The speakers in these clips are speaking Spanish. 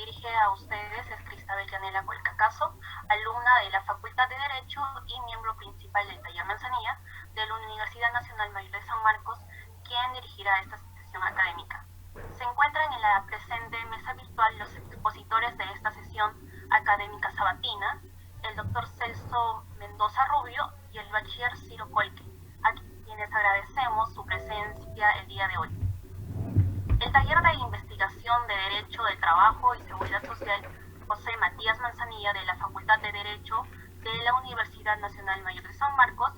dirige a ustedes es Cristabel Yanela Colcacaso, alumna de la Facultad de Derecho y miembro principal del Taller Manzanilla de la Universidad Nacional Mayor de San Marcos, quien dirigirá esta sesión académica. Se encuentran en la presente mesa virtual los expositores de esta sesión académica sabatina, el doctor Celso Mendoza Rubio y el bachiller Ciro Colque, a quienes agradecemos su presencia el día de hoy. El taller de investigación de Derecho del Trabajo y Seguridad Social José Matías Manzanilla de la Facultad de Derecho de la Universidad Nacional Mayor de San Marcos,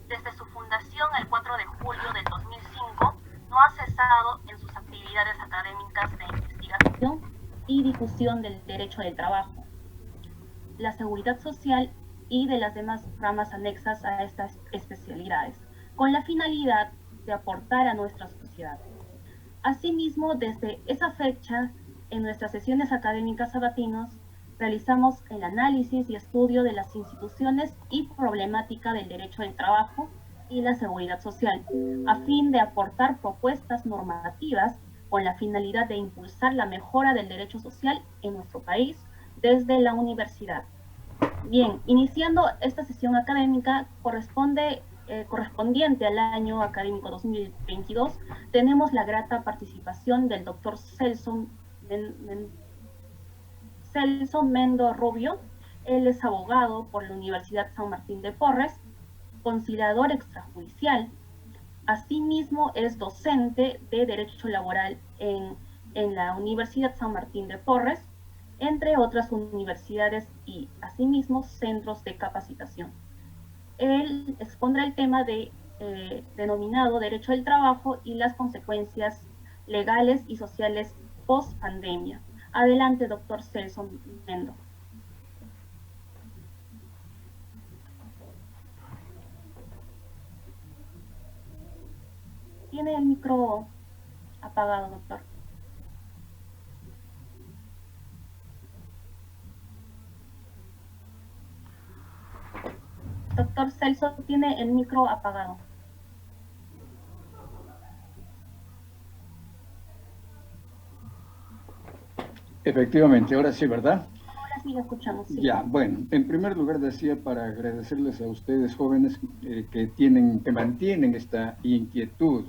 desde su fundación el 4 de julio del 2005, no ha cesado en sus actividades académicas de investigación y difusión del derecho del trabajo, la seguridad social y de las demás ramas anexas a estas especialidades, con la finalidad de aportar a nuestra sociedad. Asimismo, desde esa fecha, en nuestras sesiones académicas sabatinos, realizamos el análisis y estudio de las instituciones y problemática del derecho del trabajo y la seguridad social, a fin de aportar propuestas normativas con la finalidad de impulsar la mejora del derecho social en nuestro país desde la universidad. Bien, iniciando esta sesión académica correspondiente al año académico 2022, tenemos la grata participación del doctor Celso Mendo Rubio. Él es abogado por la Universidad San Martín de Porres, conciliador extrajudicial. Asimismo, es docente de Derecho Laboral en la Universidad San Martín de Porres, entre otras universidades y, asimismo, centros de capacitación. Él expondrá el tema denominado Derecho del Trabajo y las consecuencias legales y sociales post-pandemia. Adelante, doctor Celso Mendo. Tiene el micro apagado, doctor. Doctor Celso, tiene el micro apagado. Efectivamente, ahora sí, ¿verdad? Ahora sí lo escuchamos. Sí. Ya, bueno, en primer lugar decía para agradecerles a ustedes jóvenes que mantienen esta inquietud.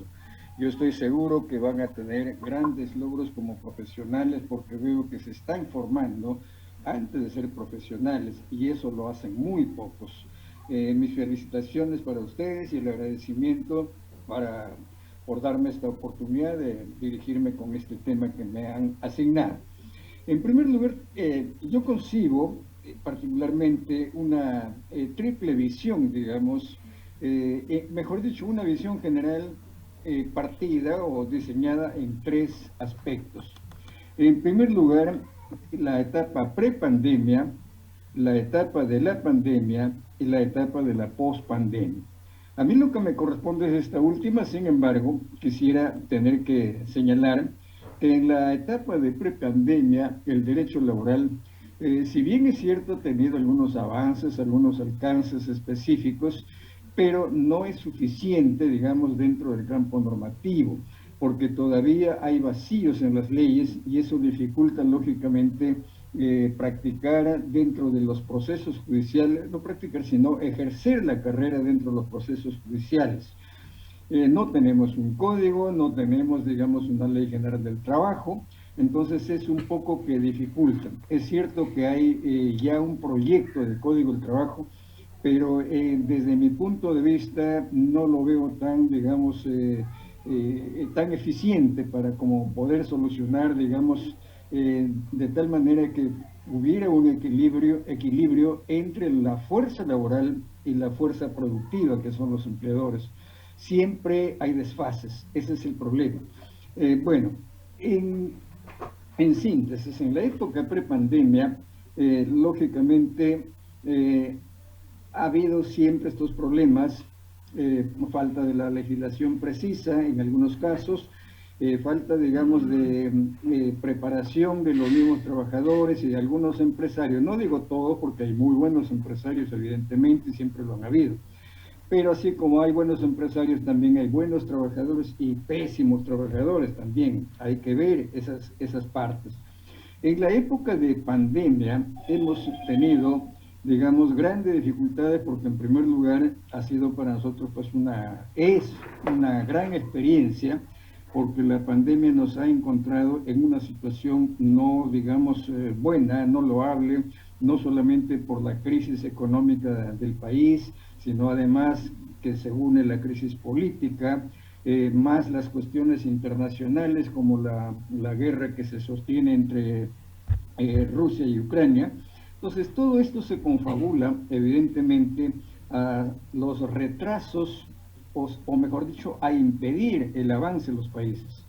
Yo estoy seguro que van a tener grandes logros como profesionales porque veo que se están formando antes de ser profesionales y eso lo hacen muy pocos. Mis felicitaciones para ustedes y el agradecimiento por darme esta oportunidad de dirigirme con este tema que me han asignado. En primer lugar, yo concibo particularmente una triple visión, digamos, mejor dicho, una visión general partida o diseñada en tres aspectos. En primer lugar, la etapa prepandemia, la etapa de la pandemia y la etapa de la pospandemia. A mí lo que me corresponde es esta última, sin embargo, quisiera tener que señalar que en la etapa de prepandemia el derecho laboral, si bien es cierto, ha tenido algunos avances, algunos alcances específicos, pero no es suficiente, digamos, dentro del campo normativo, porque todavía hay vacíos en las leyes y eso dificulta, lógicamente, practicar dentro de los procesos judiciales, no practicar, sino ejercer la carrera dentro de los procesos judiciales. No tenemos un código, no tenemos, digamos, una ley general del trabajo, entonces es un poco que dificulta. Es cierto que hay ya un proyecto de código del trabajo, pero desde mi punto de vista no lo veo tan, digamos, tan eficiente para como poder solucionar, digamos, de tal manera que hubiera un equilibrio entre la fuerza laboral y la fuerza productiva, que son los empleadores. Siempre hay desfases, ese es el problema. Bueno, en síntesis, en la época prepandemia, lógicamente ha habido siempre estos problemas, falta de la legislación precisa en algunos casos, falta, digamos, de preparación de los mismos trabajadores y de algunos empresarios. No digo todos, porque hay muy buenos empresarios, evidentemente, y siempre lo han habido. Pero así como hay buenos empresarios, también hay buenos trabajadores y pésimos trabajadores también. Hay que ver esas partes. En la época de pandemia hemos tenido, digamos, grandes dificultades porque en primer lugar ha sido para nosotros pues es una gran experiencia porque la pandemia nos ha encontrado en una situación no, digamos, buena, no loable, no solamente por la crisis económica del país, sino además que se une la crisis política, más las cuestiones internacionales como la guerra que se sostiene entre Rusia y Ucrania. Entonces, todo esto se confabula, evidentemente, a los retrasos, o mejor dicho, a impedir el avance de los países.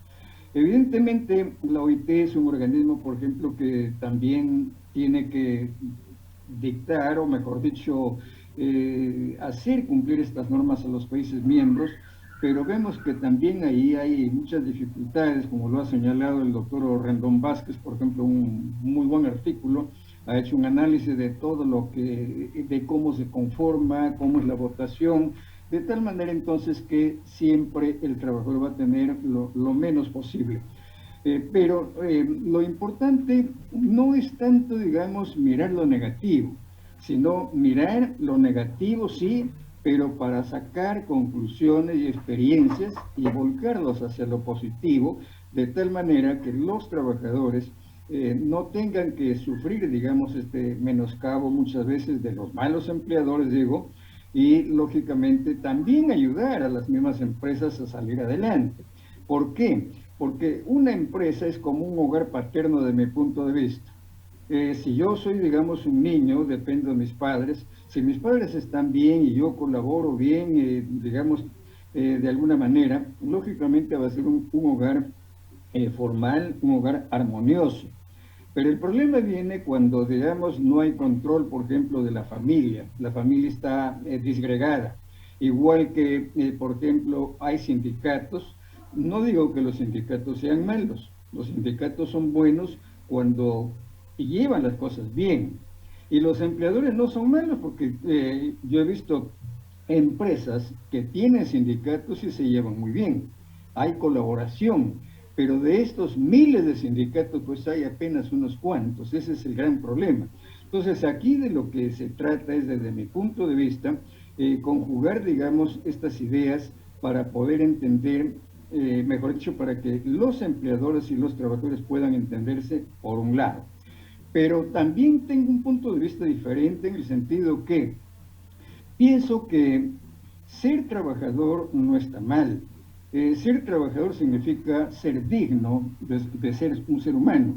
Evidentemente, la OIT es un organismo, por ejemplo, que también tiene que dictar, o mejor dicho, hacer cumplir estas normas a los países miembros, pero vemos que también ahí hay muchas dificultades, como lo ha señalado el doctor Rendón Vázquez, por ejemplo, un muy buen artículo, ha hecho un análisis de todo de cómo se conforma, cómo es la votación, de tal manera entonces que siempre el trabajador va a tener lo menos posible. Pero lo importante no es tanto, digamos, mirar lo negativo, sino mirar lo negativo, sí, pero para sacar conclusiones y experiencias y volcarlos hacia lo positivo, de tal manera que los trabajadores no tengan que sufrir, digamos, este menoscabo muchas veces de los malos empleadores, digo, y lógicamente también ayudar a las mismas empresas a salir adelante. ¿Por qué? Porque una empresa es como un hogar paterno de mi punto de vista. Si yo soy, digamos, un niño, dependo de mis padres, si mis padres están bien y yo colaboro bien, digamos, de alguna manera, lógicamente va a ser un hogar formal, un hogar armonioso. Pero el problema viene cuando, digamos, no hay control, por ejemplo, de la familia está disgregada, igual que, por ejemplo, hay sindicatos. No digo que los sindicatos sean malos, los sindicatos son buenos cuando llevan las cosas bien, y los empleadores no son malos porque yo he visto empresas que tienen sindicatos y se llevan muy bien, hay colaboración, pero de estos miles de sindicatos pues hay apenas unos cuantos, ese es el gran problema. Entonces aquí de lo que se trata es, desde mi punto de vista, conjugar, digamos, estas ideas para poder entender, mejor dicho, para que los empleadores y los trabajadores puedan entenderse por un lado. Pero también tengo un punto de vista diferente en el sentido que pienso que ser trabajador no está mal. Ser trabajador significa ser digno de ser un ser humano,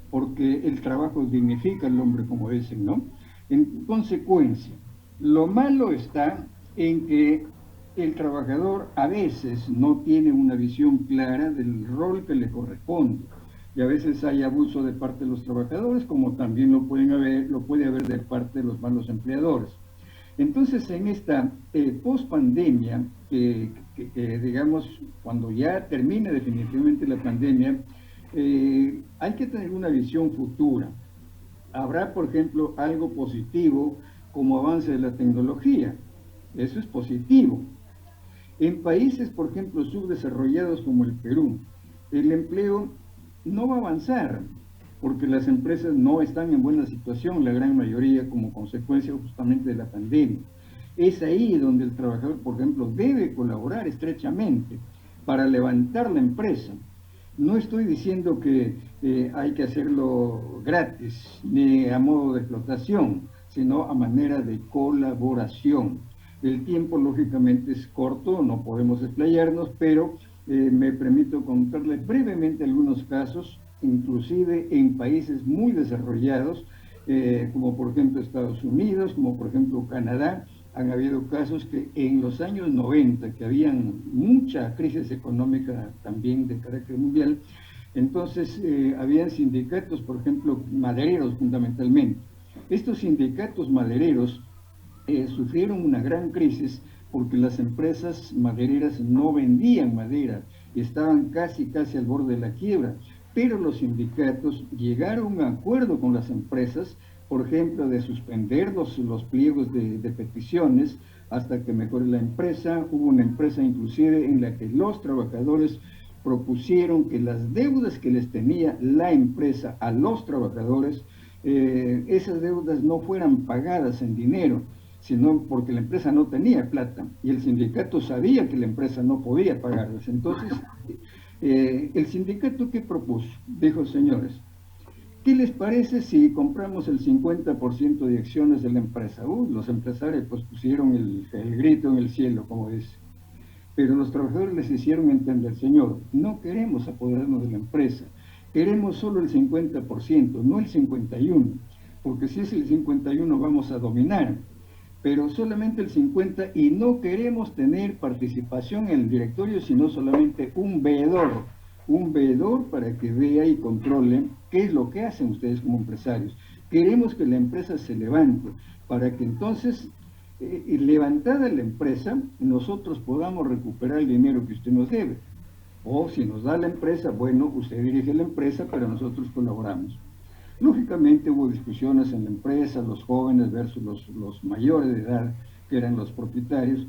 porque el trabajo dignifica al hombre, como dicen, ¿no? En consecuencia, lo malo está en que el trabajador a veces no tiene una visión clara del rol que le corresponde. Y a veces hay abuso de parte de los trabajadores, como también lo puede haber de parte de los malos empleadores. Entonces, en esta post-pandemia, digamos, cuando ya termine definitivamente la pandemia, hay que tener una visión futura. Habrá, por ejemplo, algo positivo como avance de la tecnología. Eso es positivo. En países, por ejemplo, subdesarrollados como el Perú, el empleo no va a avanzar, porque las empresas no están en buena situación, la gran mayoría, como consecuencia justamente de la pandemia. Es ahí donde el trabajador, por ejemplo, debe colaborar estrechamente para levantar la empresa. No estoy diciendo que hay que hacerlo gratis, ni a modo de explotación, sino a manera de colaboración. El tiempo, lógicamente, es corto, no podemos explayarnos, pero me permito contarles brevemente algunos casos, inclusive en países muy desarrollados, como por ejemplo Estados Unidos, como por ejemplo Canadá. Han habido casos que en los años 90, que habían mucha crisis económica también de carácter mundial, entonces habían sindicatos, por ejemplo, madereros fundamentalmente. Estos sindicatos madereros sufrieron una gran crisis porque las empresas madereras no vendían madera, estaban casi al borde de la quiebra, pero los sindicatos llegaron a un acuerdo con las empresas, por ejemplo, de suspender los pliegos de peticiones hasta que mejore la empresa. Hubo una empresa inclusive en la que los trabajadores propusieron que las deudas que les tenía la empresa a los trabajadores, esas deudas no fueran pagadas en dinero, sino porque la empresa no tenía plata y el sindicato sabía que la empresa no podía pagarlas. Entonces, el sindicato, ¿qué propuso? Dijo, señores, ¿qué les parece si compramos el 50% de acciones de la empresa? Los empresarios pues pusieron el grito en el cielo, como dice. Pero los trabajadores les hicieron entender, señor, no queremos apoderarnos de la empresa, queremos solo el 50%, no el 51%, porque si es el 51% vamos a dominar, pero solamente el 50% y no queremos tener participación en el directorio, sino solamente un veedor para que vea y controle qué es lo que hacen ustedes como empresarios. Queremos que la empresa se levante para que entonces, levantada la empresa, nosotros podamos recuperar el dinero que usted nos debe. O si nos da la empresa, bueno, usted dirige la empresa, pero nosotros colaboramos. Lógicamente hubo discusiones en la empresa, los jóvenes versus los mayores de edad, que eran los propietarios.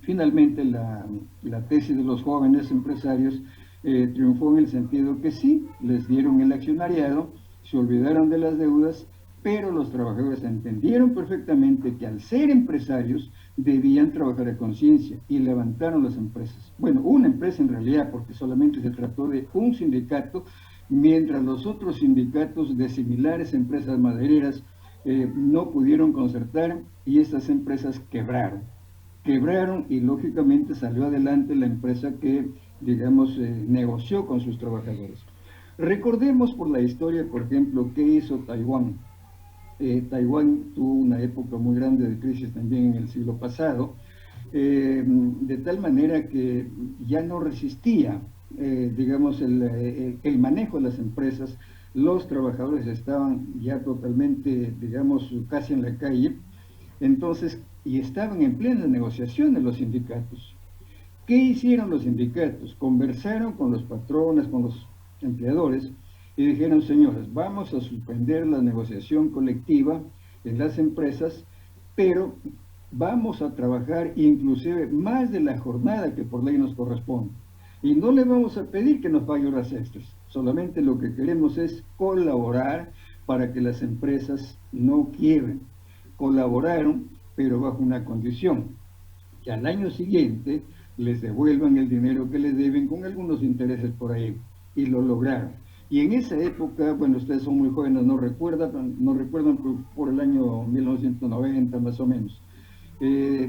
Finalmente la tesis de los jóvenes empresarios triunfó en el sentido que sí, les dieron el accionariado, se olvidaron de las deudas, pero los trabajadores entendieron perfectamente que al ser empresarios debían trabajar a conciencia y levantaron las empresas. Bueno, una empresa en realidad, porque solamente se trató de un sindicato, mientras los otros sindicatos de similares empresas madereras no pudieron concertar y estas empresas quebraron y lógicamente salió adelante la empresa que, digamos, negoció con sus trabajadores. Recordemos por la historia, por ejemplo, qué hizo Taiwán. Taiwán tuvo una época muy grande de crisis también en el siglo pasado, de tal manera que ya no resistía, digamos, el manejo de las empresas. Los trabajadores estaban ya totalmente, digamos, casi en la calle, entonces, y estaban en plena negociación de los sindicatos. ¿Qué hicieron los sindicatos? Conversaron con los patrones, con los empleadores, y dijeron, señores, vamos a suspender la negociación colectiva en las empresas, pero vamos a trabajar inclusive más de la jornada que por ley nos corresponde. Y no le vamos a pedir que nos pague horas extras, solamente lo que queremos es colaborar para que las empresas no quiebren. Colaboraron, pero bajo una condición, que al año siguiente les devuelvan el dinero que les deben con algunos intereses por ahí, y lo lograron. Y en esa época, bueno, ustedes son muy jóvenes, no recuerdan por el año 1990 más o menos.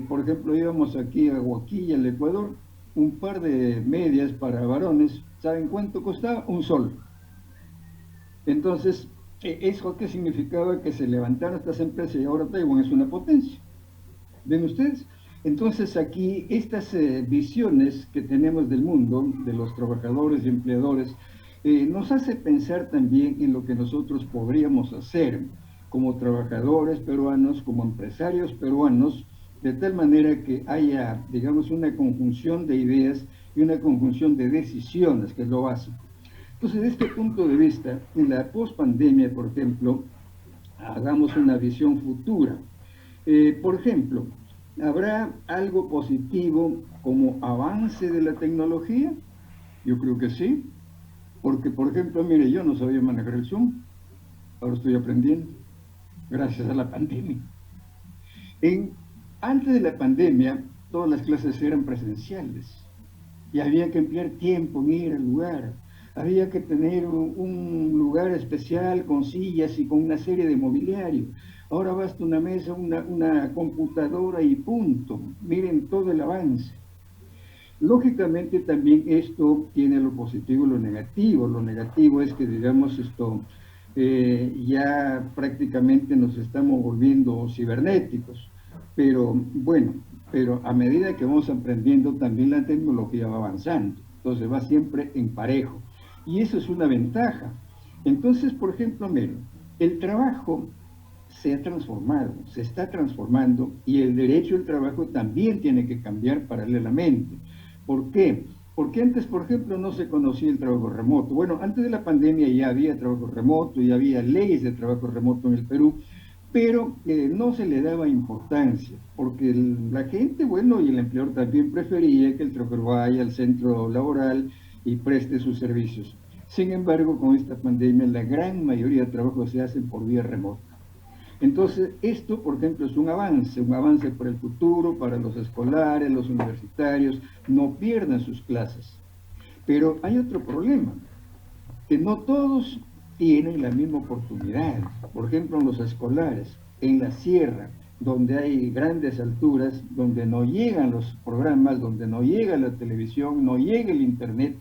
Por ejemplo, íbamos aquí a Huaquilla, al Ecuador, un par de medias para varones, ¿saben cuánto costaba? $1. Entonces, ¿eso qué significaba? Que se levantaron estas empresas y ahora Taiwán es una potencia. ¿Ven ustedes? Entonces aquí estas visiones que tenemos del mundo, de los trabajadores y empleadores, nos hace pensar también en lo que nosotros podríamos hacer como trabajadores peruanos, como empresarios peruanos, de tal manera que haya, digamos, una conjunción de ideas y una conjunción de decisiones, que es lo básico. Entonces, desde este punto de vista, en la pospandemia, por ejemplo, hagamos una visión futura. Por ejemplo, ¿habrá algo positivo como avance de la tecnología? Yo creo que sí, porque, por ejemplo, mire, yo no sabía manejar el Zoom, ahora estoy aprendiendo, gracias a la pandemia. Antes de la pandemia, todas las clases eran presenciales y había que emplear tiempo en ir al lugar. Había que tener un lugar especial con sillas y con una serie de mobiliario. Ahora basta una mesa, una computadora y punto. Miren todo el avance. Lógicamente también esto tiene lo positivo y lo negativo. Lo negativo es que, digamos, ya prácticamente nos estamos volviendo cibernéticos. Pero bueno, a medida que vamos aprendiendo también la tecnología va avanzando. Entonces va siempre en parejo. Y eso es una ventaja. Entonces, por ejemplo, miren, el trabajo se ha transformado, se está transformando y el derecho al trabajo también tiene que cambiar paralelamente. ¿Por qué? Porque antes, por ejemplo, no se conocía el trabajo remoto. Bueno, antes de la pandemia ya había trabajo remoto, ya había leyes de trabajo remoto en el Perú, pero no se le daba importancia, porque la gente, bueno, y el empleador también prefería que el trabajador vaya al centro laboral y preste sus servicios. Sin embargo, con esta pandemia, la gran mayoría de trabajos se hacen por vía remota. Entonces, esto, por ejemplo, es un avance para el futuro, para los escolares, los universitarios, no pierdan sus clases. Pero hay otro problema, que no todos tienen la misma oportunidad. Por ejemplo, en los escolares, en la sierra, donde hay grandes alturas, donde no llegan los programas, donde no llega la televisión, no llega el internet,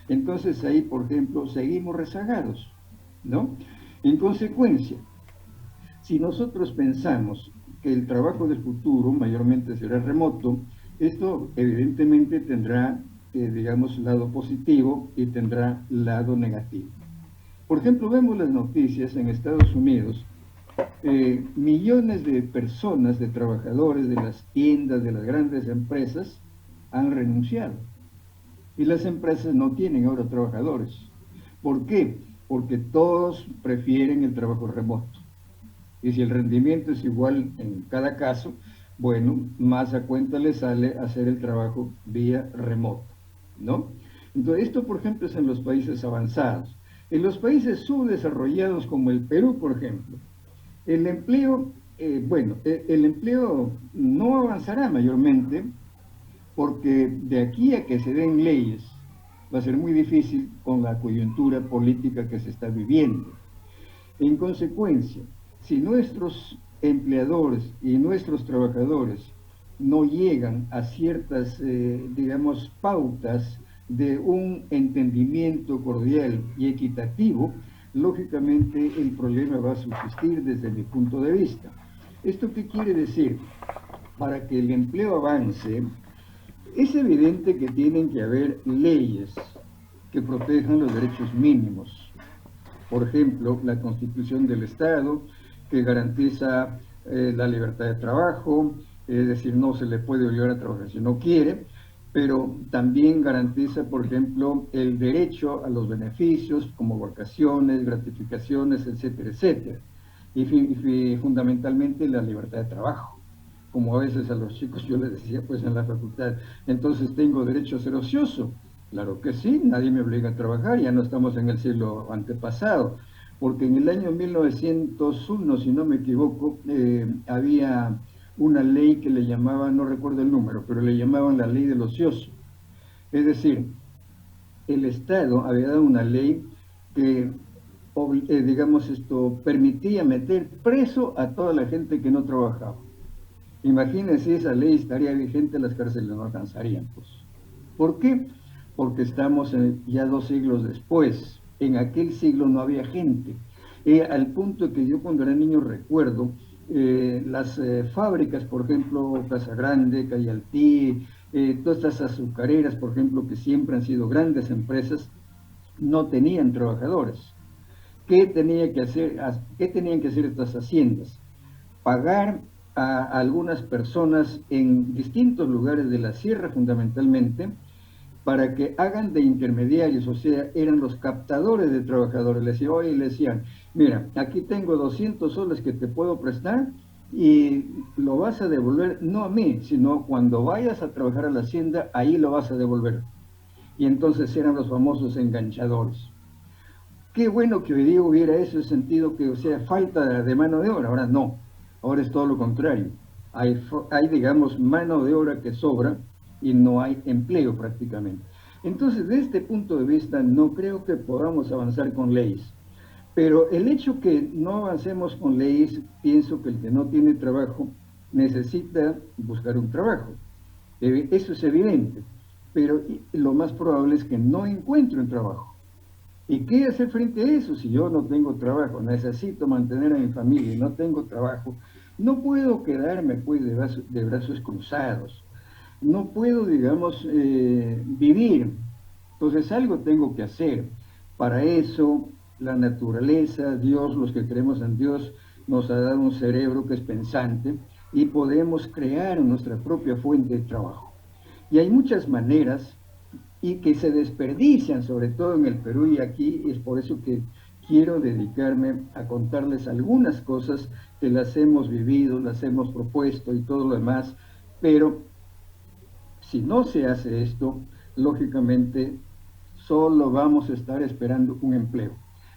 entonces ahí, por ejemplo, seguimos rezagados, ¿no? En consecuencia, si nosotros pensamos que el trabajo del futuro mayormente será remoto, esto evidentemente tendrá, digamos, lado positivo y tendrá lado negativo. Por ejemplo, vemos las noticias en Estados Unidos, millones de personas, de trabajadores de las tiendas, de las grandes empresas, han renunciado. Y las empresas no tienen ahora trabajadores. ¿Por qué? Porque todos prefieren el trabajo remoto. Y si el rendimiento es igual en cada caso, bueno, más a cuenta le sale hacer el trabajo vía remoto, ¿no? Entonces, esto, por ejemplo, es en los países avanzados. En los países subdesarrollados como el Perú, por ejemplo, el empleo, el empleo no avanzará mayormente porque de aquí a que se den leyes va a ser muy difícil con la coyuntura política que se está viviendo. En consecuencia, si nuestros empleadores y nuestros trabajadores no llegan a ciertas, digamos, pautas de un entendimiento cordial y equitativo, lógicamente el problema va a subsistir desde mi punto de vista. ¿Esto qué quiere decir? Para que el empleo avance, es evidente que tienen que haber leyes que protejan los derechos mínimos. Por ejemplo, la Constitución del Estado, que garantiza la libertad de trabajo, es decir, no se le puede obligar a trabajar si no quiere, pero también garantiza, por ejemplo, el derecho a los beneficios como vacaciones, gratificaciones, etcétera, etcétera. Y fundamentalmente la libertad de trabajo. Como a veces a los chicos yo les decía pues en la facultad, entonces tengo derecho a ser ocioso. Claro que sí, nadie me obliga a trabajar, ya no estamos en el siglo antepasado, porque en el año 1901, si no me equivoco, había una ley que le llamaban, no recuerdo el número, pero le llamaban la ley del ocioso. Es decir, el Estado había dado una ley que, digamos, esto permitía meter preso a toda la gente que no trabajaba. Imagínense, esa ley estaría vigente, las cárceles no alcanzarían, pues. ¿Por qué? Porque estamos ya 2 siglos después. En aquel siglo no había gente. Al punto que yo cuando era niño recuerdo las fábricas, por ejemplo, Casa Grande, Cayaltí, todas estas azucareras, por ejemplo, que siempre han sido grandes empresas, no tenían trabajadores. ¿Qué tenían que hacer estas haciendas? Pagar a algunas personas en distintos lugares de la sierra fundamentalmente, para que hagan de intermediarios, o sea, eran los captadores de trabajadores. Les decían, mira, aquí tengo 200 soles que te puedo prestar y lo vas a devolver, no a mí, sino cuando vayas a trabajar a la hacienda, ahí lo vas a devolver. Y entonces eran los famosos enganchadores. Qué bueno que hoy día hubiera ese sentido, que o sea, falta de mano de obra. Ahora no, ahora es todo lo contrario. Hay, digamos, mano de obra que sobra y no hay empleo prácticamente. Entonces, desde este punto de vista, no creo que podamos avanzar con leyes. Pero el hecho que no avancemos con leyes, pienso que el que no tiene trabajo necesita buscar un trabajo. Eso es evidente, pero lo más probable es que no encuentre un trabajo. ¿Y qué hacer frente a eso? Si yo no tengo trabajo, necesito mantener a mi familia y no tengo trabajo, no puedo quedarme pues de brazos cruzados. No puedo, digamos, vivir. Entonces algo tengo que hacer. Para eso, la naturaleza, Dios, los que creemos en Dios, nos ha dado un cerebro que es pensante y podemos crear nuestra propia fuente de trabajo. Y hay muchas maneras y que se desperdician, sobre todo en el Perú y aquí, es por eso que quiero dedicarme a contarles algunas cosas que las hemos vivido, las hemos propuesto y todo lo demás, pero si no se hace esto, lógicamente solo vamos a estar esperando un empleo.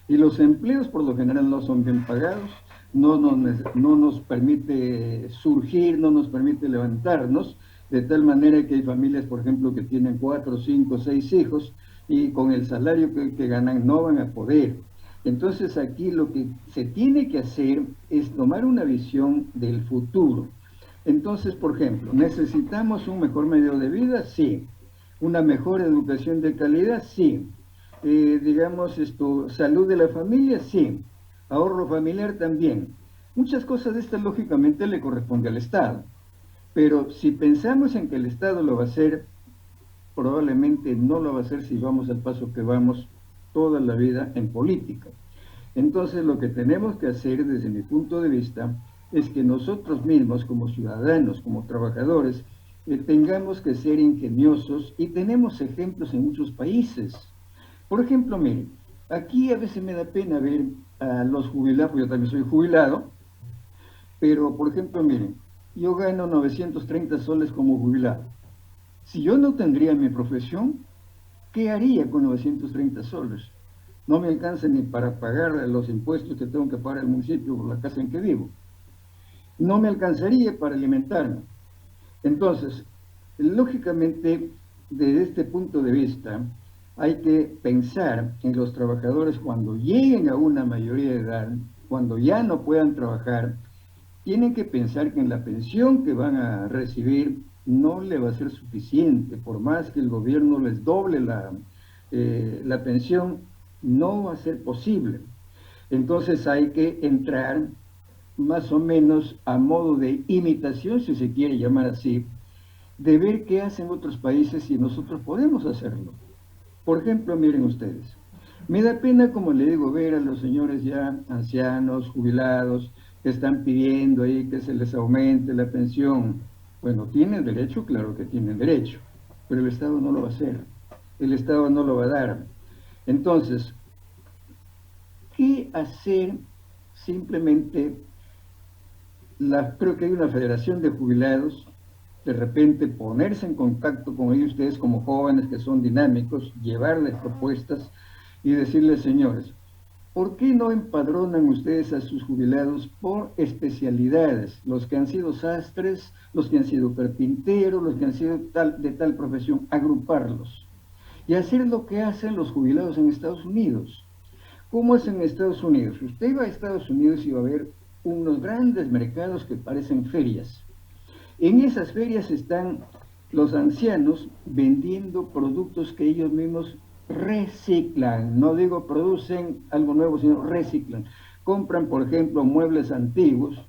Y los empleos por lo general no son bien pagados, no nos permite surgir, no nos permite levantarnos, de tal manera que hay familias, por ejemplo, que tienen 4, 5, 6 hijos y con el salario que ganan no van a poder. Entonces aquí lo que se tiene que hacer es tomar una visión del futuro. Entonces, por ejemplo, ¿necesitamos un mejor medio de vida? Sí. ¿Una mejor educación de calidad? Sí. Digamos, salud de la familia, sí. Ahorro familiar también. Muchas cosas de estas, lógicamente, le corresponde al Estado. Pero si pensamos en que el Estado lo va a hacer, probablemente no lo va a hacer si vamos al paso que vamos toda la vida en política. Entonces, lo que tenemos que hacer, desde mi punto de vista, es que nosotros mismos, como ciudadanos, como trabajadores, tengamos que ser ingeniosos, y tenemos ejemplos en muchos países. Por ejemplo, miren, aquí a veces me da pena ver a los jubilados, yo también soy jubilado, pero por ejemplo, miren, yo gano 930 soles como jubilado. Si yo no tendría mi profesión, ¿qué haría con 930 soles? No me alcanza ni para pagar los impuestos que tengo que pagar al municipio por la casa en que vivo. No me alcanzaría para alimentarme. Entonces, lógicamente, desde este punto de vista, hay que pensar en los trabajadores cuando lleguen a una mayoría de edad, cuando ya no puedan trabajar, tienen que pensar que en la pensión que van a recibir no le va a ser suficiente, por más que el gobierno les doble la pensión, no va a ser posible. Entonces hay que entrar más o menos a modo de imitación, si se quiere llamar así, de ver qué hacen otros países y nosotros podemos hacerlo. Por ejemplo, miren ustedes, me da pena, como le digo, ver a los señores ya ancianos, jubilados, que están pidiendo ahí que se les aumente la pensión. Bueno, tienen derecho, claro que tienen derecho, pero el Estado no lo va a hacer, el Estado no lo va a dar. Entonces, ¿qué hacer? Simplemente, creo que hay una federación de jubilados, de repente ponerse en contacto con ellos, ustedes como jóvenes que son dinámicos, llevarles propuestas y decirles, señores, ¿por qué no empadronan ustedes a sus jubilados por especialidades? Los que han sido sastres, los que han sido carpinteros, los que han sido de tal profesión, agruparlos. Y hacer lo que hacen los jubilados en Estados Unidos. ¿Cómo es en Estados Unidos? Usted va a Estados Unidos y va a ver unos grandes mercados que parecen ferias. En esas ferias están los ancianos vendiendo productos que ellos mismos reciclan. No digo producen algo nuevo, sino reciclan. Compran, por ejemplo, muebles antiguos,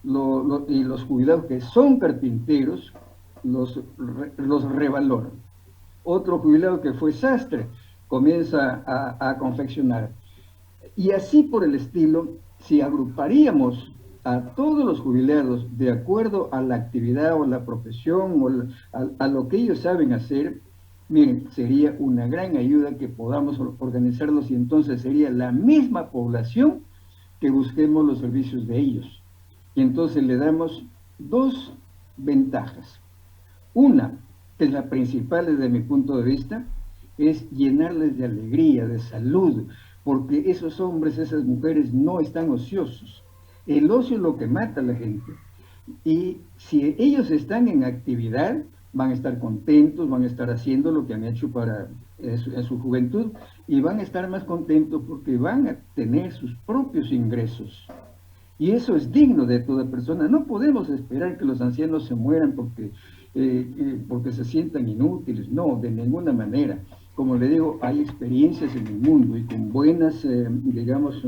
y los jubilados que son carpinteros los revaloran. Otro jubilado que fue sastre comienza a confeccionar. Y así por el estilo, si agruparíamos a todos los jubilados de acuerdo a la actividad o la profesión o a lo que ellos saben hacer, miren, sería una gran ayuda que podamos organizarlos, y entonces sería la misma población que busquemos los servicios de ellos. Y entonces le damos dos ventajas. Una, que es la principal desde mi punto de vista, es llenarles de alegría, de salud, porque esos hombres, esas mujeres no están ociosos. El ocio es lo que mata a la gente. Y si ellos están en actividad, van a estar contentos, van a estar haciendo lo que han hecho en su juventud, y van a estar más contentos porque van a tener sus propios ingresos. Y eso es digno de toda persona. No podemos esperar que los ancianos se mueran porque se sientan inútiles. No, de ninguna manera. Como le digo, hay experiencias en el mundo y con buenas, digamos,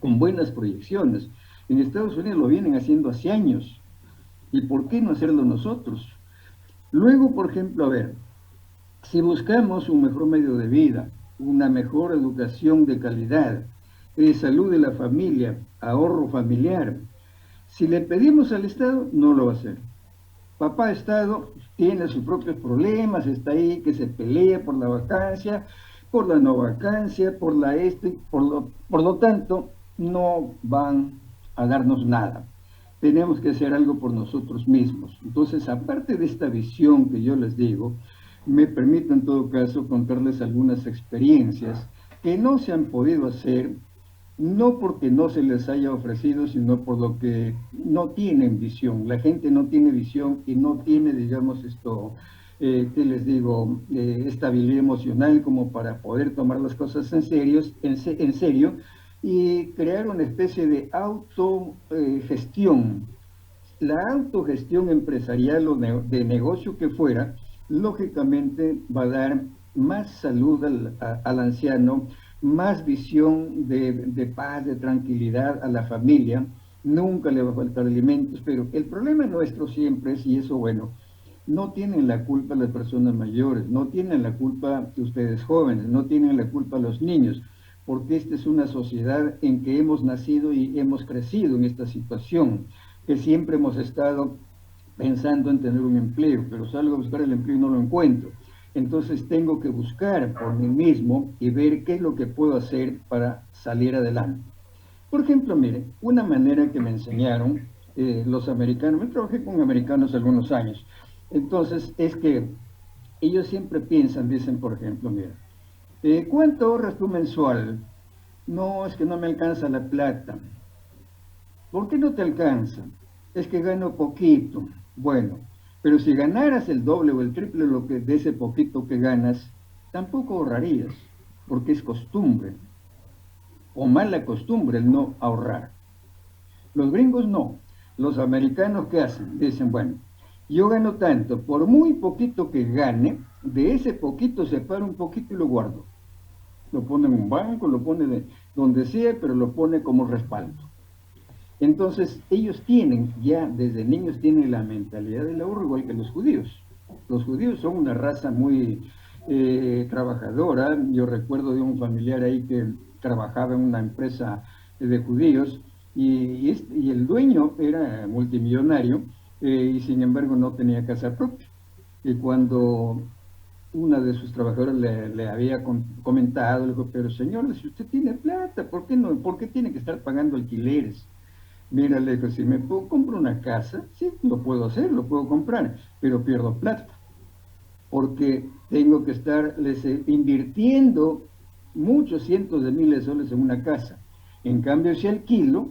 con buenas proyecciones. En Estados Unidos lo vienen haciendo hace años. ¿Y por qué no hacerlo nosotros? Luego, por ejemplo, a ver, si buscamos un mejor medio de vida, una mejor educación de calidad, salud de la familia, ahorro familiar, si le pedimos al Estado, no lo va a hacer. Papá Estado tiene sus propios problemas, está ahí que se pelea por la vacancia, por la no vacancia, por lo tanto, no van a darnos nada. Tenemos que hacer algo por nosotros mismos. Entonces, aparte de esta visión que yo les digo, me permito en todo caso contarles algunas experiencias que no se han podido hacer, no porque no se les haya ofrecido, sino por lo que no tienen visión. La gente no tiene visión y no tiene, digamos, ¿qué les digo? Estabilidad emocional como para poder tomar las cosas en serio y crear una especie de autogestión. La autogestión empresarial o de negocio que fuera, lógicamente va a dar más salud al anciano, más visión de paz, de tranquilidad a la familia, nunca le va a faltar alimentos, pero el problema nuestro siempre es, y eso bueno, no tienen la culpa las personas mayores, no tienen la culpa ustedes jóvenes, no tienen la culpa los niños, porque esta es una sociedad en que hemos nacido y hemos crecido en esta situación, que siempre hemos estado pensando en tener un empleo, pero salgo a buscar el empleo y no lo encuentro. Entonces tengo que buscar por mí mismo y ver qué es lo que puedo hacer para salir adelante. Por ejemplo, mire, una manera que me enseñaron los americanos, yo trabajé con americanos algunos años, entonces es que ellos siempre piensan, dicen por ejemplo, mira, ¿cuánto ahorras tú mensual? No, es que no me alcanza la plata. ¿Por qué no te alcanza? Es que gano poquito. Bueno, pero si ganaras el doble o el triple de ese poquito que ganas, tampoco ahorrarías, porque es costumbre, o mala costumbre el no ahorrar. Los gringos no. Los americanos, ¿qué hacen? Dicen, bueno, yo gano tanto, por muy poquito que gane, de ese poquito separo un poquito y lo guardo. Lo pone en un banco, lo pone donde sea, pero lo pone como respaldo. Entonces, ellos tienen, ya desde niños tienen la mentalidad del ahorro igual que los judíos. Los judíos son una raza muy trabajadora. Yo recuerdo de un familiar ahí que trabajaba en una empresa de judíos y el dueño era multimillonario y sin embargo no tenía casa propia. Y cuando una de sus trabajadoras le había comentado, le dijo, pero señor, si usted tiene plata, ¿por qué no? ¿Por qué tiene que estar pagando alquileres? Mira, le dijo, si me compro una casa, sí, lo puedo hacer, lo puedo comprar, pero pierdo plata, porque tengo que estar invirtiendo muchos cientos de miles de soles en una casa. En cambio, si alquilo,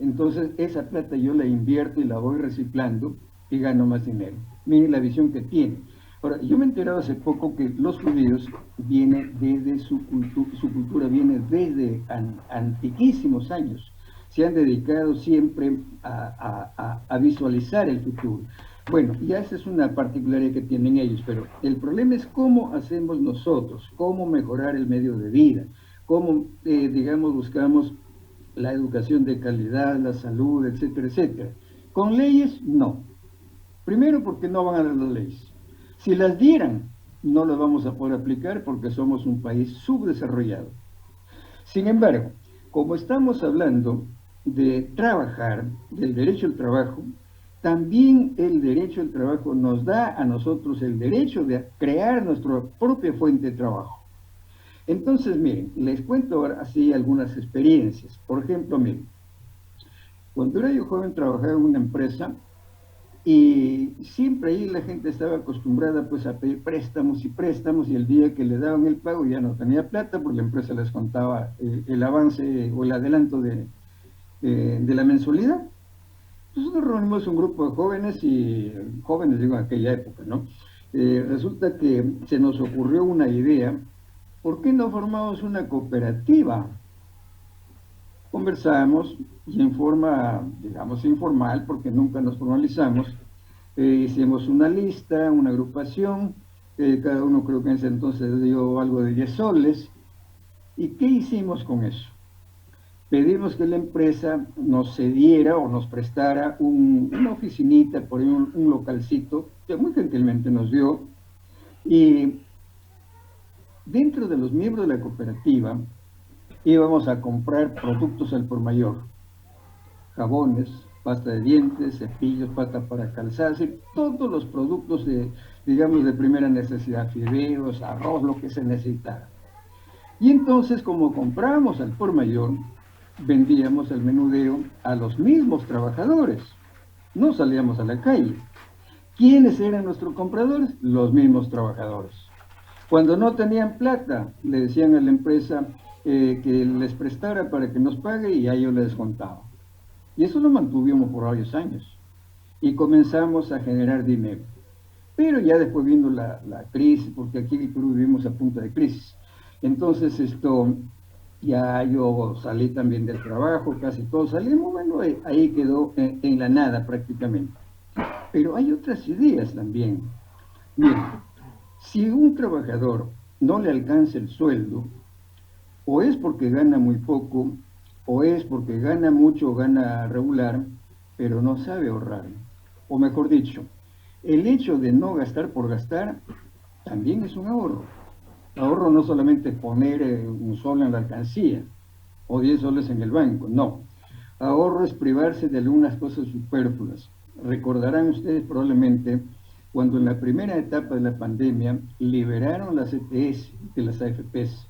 entonces esa plata yo la invierto y la voy reciclando y gano más dinero. Miren la visión que tiene. Ahora, yo me he enterado hace poco que los judíos viene desde su cultura viene desde antiquísimos años. Se han dedicado siempre a visualizar el futuro. Bueno, ya esa es una particularidad que tienen ellos, pero el problema es cómo hacemos nosotros, cómo mejorar el medio de vida, cómo, digamos, buscamos la educación de calidad, la salud, etcétera, etcétera. Con leyes, no. Primero porque no van a dar las leyes. Si las dieran, no las vamos a poder aplicar porque somos un país subdesarrollado. Sin embargo, como estamos hablando de trabajar, del derecho al trabajo, también el derecho al trabajo nos da a nosotros el derecho de crear nuestra propia fuente de trabajo. Entonces, miren, les cuento ahora así algunas experiencias. Por ejemplo, miren, cuando era yo joven trabajaba en una empresa y siempre ahí la gente estaba acostumbrada pues a pedir préstamos y el día que le daban el pago ya no tenía plata porque la empresa les contaba el avance o el adelanto de la mensualidad. Nosotros reunimos un grupo de jóvenes digo en aquella época, ¿no? Resulta que se nos ocurrió una idea, ¿por qué no formamos una cooperativa? Conversamos y en forma, digamos, informal, porque nunca nos formalizamos, hicimos una lista, una agrupación, cada uno creo que en ese entonces dio algo de 10 soles. ¿Y qué hicimos con eso? Pedimos que la empresa nos cediera o nos prestara una oficinita, por ahí un localcito, que muy gentilmente nos dio, y dentro de los miembros de la cooperativa íbamos a comprar productos al por mayor, jabones, pasta de dientes, cepillos, pasta para calzar, todos los productos digamos, de primera necesidad, fideos, arroz, lo que se necesitara. Y entonces, como comprábamos al por mayor, vendíamos el menudeo a los mismos trabajadores, no salíamos a la calle. ¿Quiénes eran nuestros compradores? Los mismos trabajadores. Cuando no tenían plata, le decían a la empresa que les prestara para que nos pague y a ellos les descontaba. Y eso lo mantuvimos por varios años. Y comenzamos a generar dinero. Pero ya después vino la crisis, porque aquí en Perú vivimos a punta de crisis. Entonces ya yo salí también del trabajo, casi todos salimos, bueno, ahí quedó en la nada prácticamente. Pero hay otras ideas también. Miren, si un trabajador no le alcanza el sueldo, o es porque gana muy poco, o es porque gana mucho o gana regular, pero no sabe ahorrar. O mejor dicho, el hecho de no gastar por gastar también es un ahorro. Ahorro no solamente poner un sol en la alcancía o 10 soles en el banco, no. Ahorro es privarse de algunas cosas superfluas. Recordarán ustedes probablemente cuando en la primera etapa de la pandemia liberaron las ETS de las AFPs.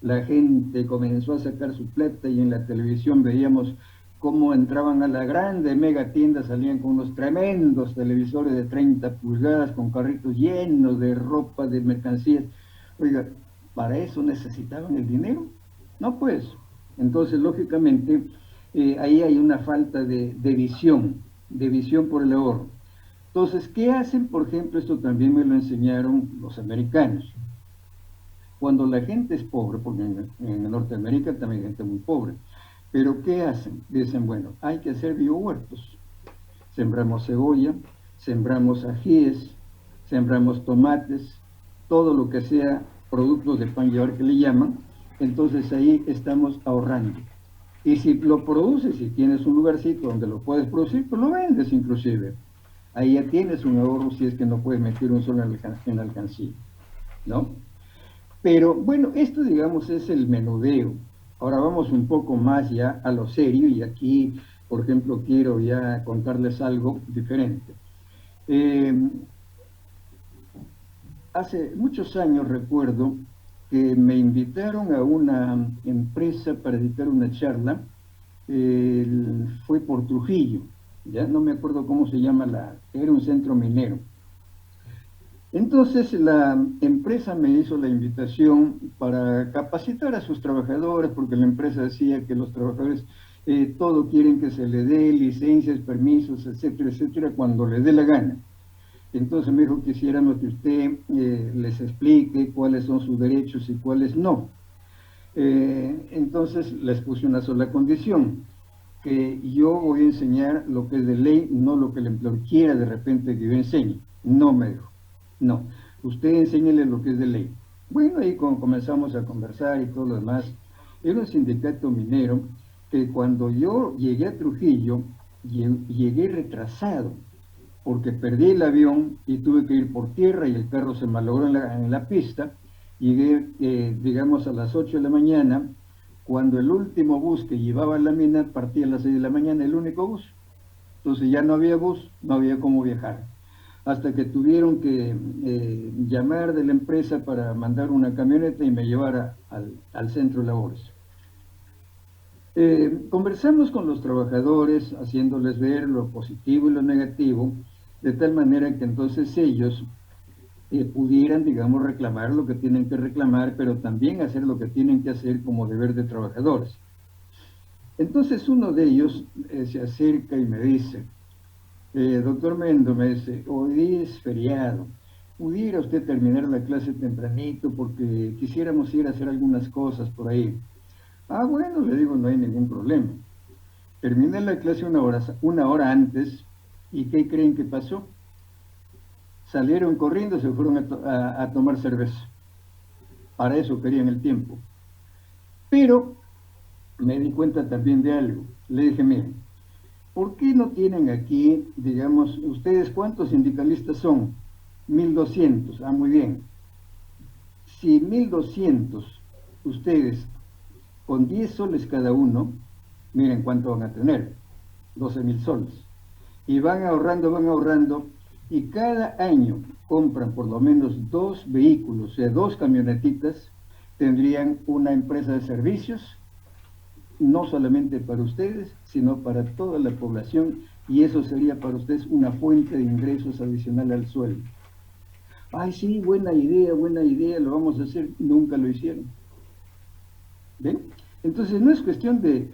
La gente comenzó a sacar su plata y en la televisión veíamos cómo entraban a la grande mega tienda, salían con unos tremendos televisores de 30 pulgadas, con carritos llenos de ropa, de mercancías. Oiga, ¿para eso necesitaban el dinero? No, pues. Entonces, lógicamente, ahí hay una falta de visión por el ahorro. Entonces, ¿qué hacen? Por ejemplo, esto también me lo enseñaron los americanos. Cuando la gente es pobre, porque en Norteamérica también hay gente muy pobre, pero ¿qué hacen? Dicen, bueno, hay que hacer biohuertos. Sembramos cebolla, sembramos ajíes, sembramos tomates, todo lo que sea productos de pan y ahora que le llaman, entonces ahí estamos ahorrando. Y si lo produces, si tienes un lugarcito donde lo puedes producir, pues lo vendes inclusive. Ahí ya tienes un ahorro si es que no puedes meter un solo en la alcancía, ¿no? Pero bueno, esto digamos es el menudeo. Ahora vamos un poco más ya a lo serio y aquí, por ejemplo, quiero ya contarles algo diferente. Hace muchos años recuerdo que me invitaron a una empresa para dictar una charla, fue por Trujillo, ya no me acuerdo cómo se llama, era un centro minero. Entonces la empresa me hizo la invitación para capacitar a sus trabajadores, porque la empresa decía que los trabajadores todo quieren que se le dé licencias, permisos, etcétera, etcétera, cuando les dé la gana. Entonces me dijo, quisiéramos que usted les explique cuáles son sus derechos y cuáles no. Entonces les puse una sola condición, que yo voy a enseñar lo que es de ley, no lo que el empleador quiera de repente que yo enseñe. No, me dijo. No, usted enséñele lo que es de ley. Bueno, ahí comenzamos a conversar y todo lo demás. Era un sindicato minero que cuando yo llegué a Trujillo, llegué retrasado, porque perdí el avión y tuve que ir por tierra y el carro se malogró en la pista. Llegué, digamos, a las 8 de la mañana, cuando el último bus que llevaba a la mina partía a las 6 de la mañana, el único bus. Entonces ya no había bus, no había cómo viajar. Hasta que tuvieron que llamar de la empresa para mandar una camioneta y me llevara al centro de labores. Conversamos con los trabajadores, haciéndoles ver lo positivo y lo negativo, de tal manera que entonces ellos pudieran, digamos, reclamar lo que tienen que reclamar, pero también hacer lo que tienen que hacer como deber de trabajadores. Entonces uno de ellos se acerca y me dice, doctor Mendo, me dice, hoy día es feriado, ¿pudiera usted terminar la clase tempranito porque quisiéramos ir a hacer algunas cosas por ahí? Ah, bueno, le digo, no hay ningún problema. Terminé la clase una hora antes, ¿y qué creen que pasó? Salieron corriendo, se fueron a tomar cerveza. Para eso querían el tiempo. Pero me di cuenta también de algo. Le dije, miren, ¿por qué no tienen aquí, digamos, ustedes cuántos sindicalistas son? 1200, ah, muy bien. Si 1200 ustedes con 10 soles cada uno, miren cuánto van a tener, 12.000 soles. Y van ahorrando, y cada año compran por lo menos 2 vehículos, o sea, 2 camionetitas, tendrían una empresa de servicios no solamente para ustedes, sino para toda la población, y eso sería para ustedes una fuente de ingresos adicional al sueldo. Ay, sí, buena idea, lo vamos a hacer, nunca lo hicieron. ¿Ven? Entonces no es cuestión de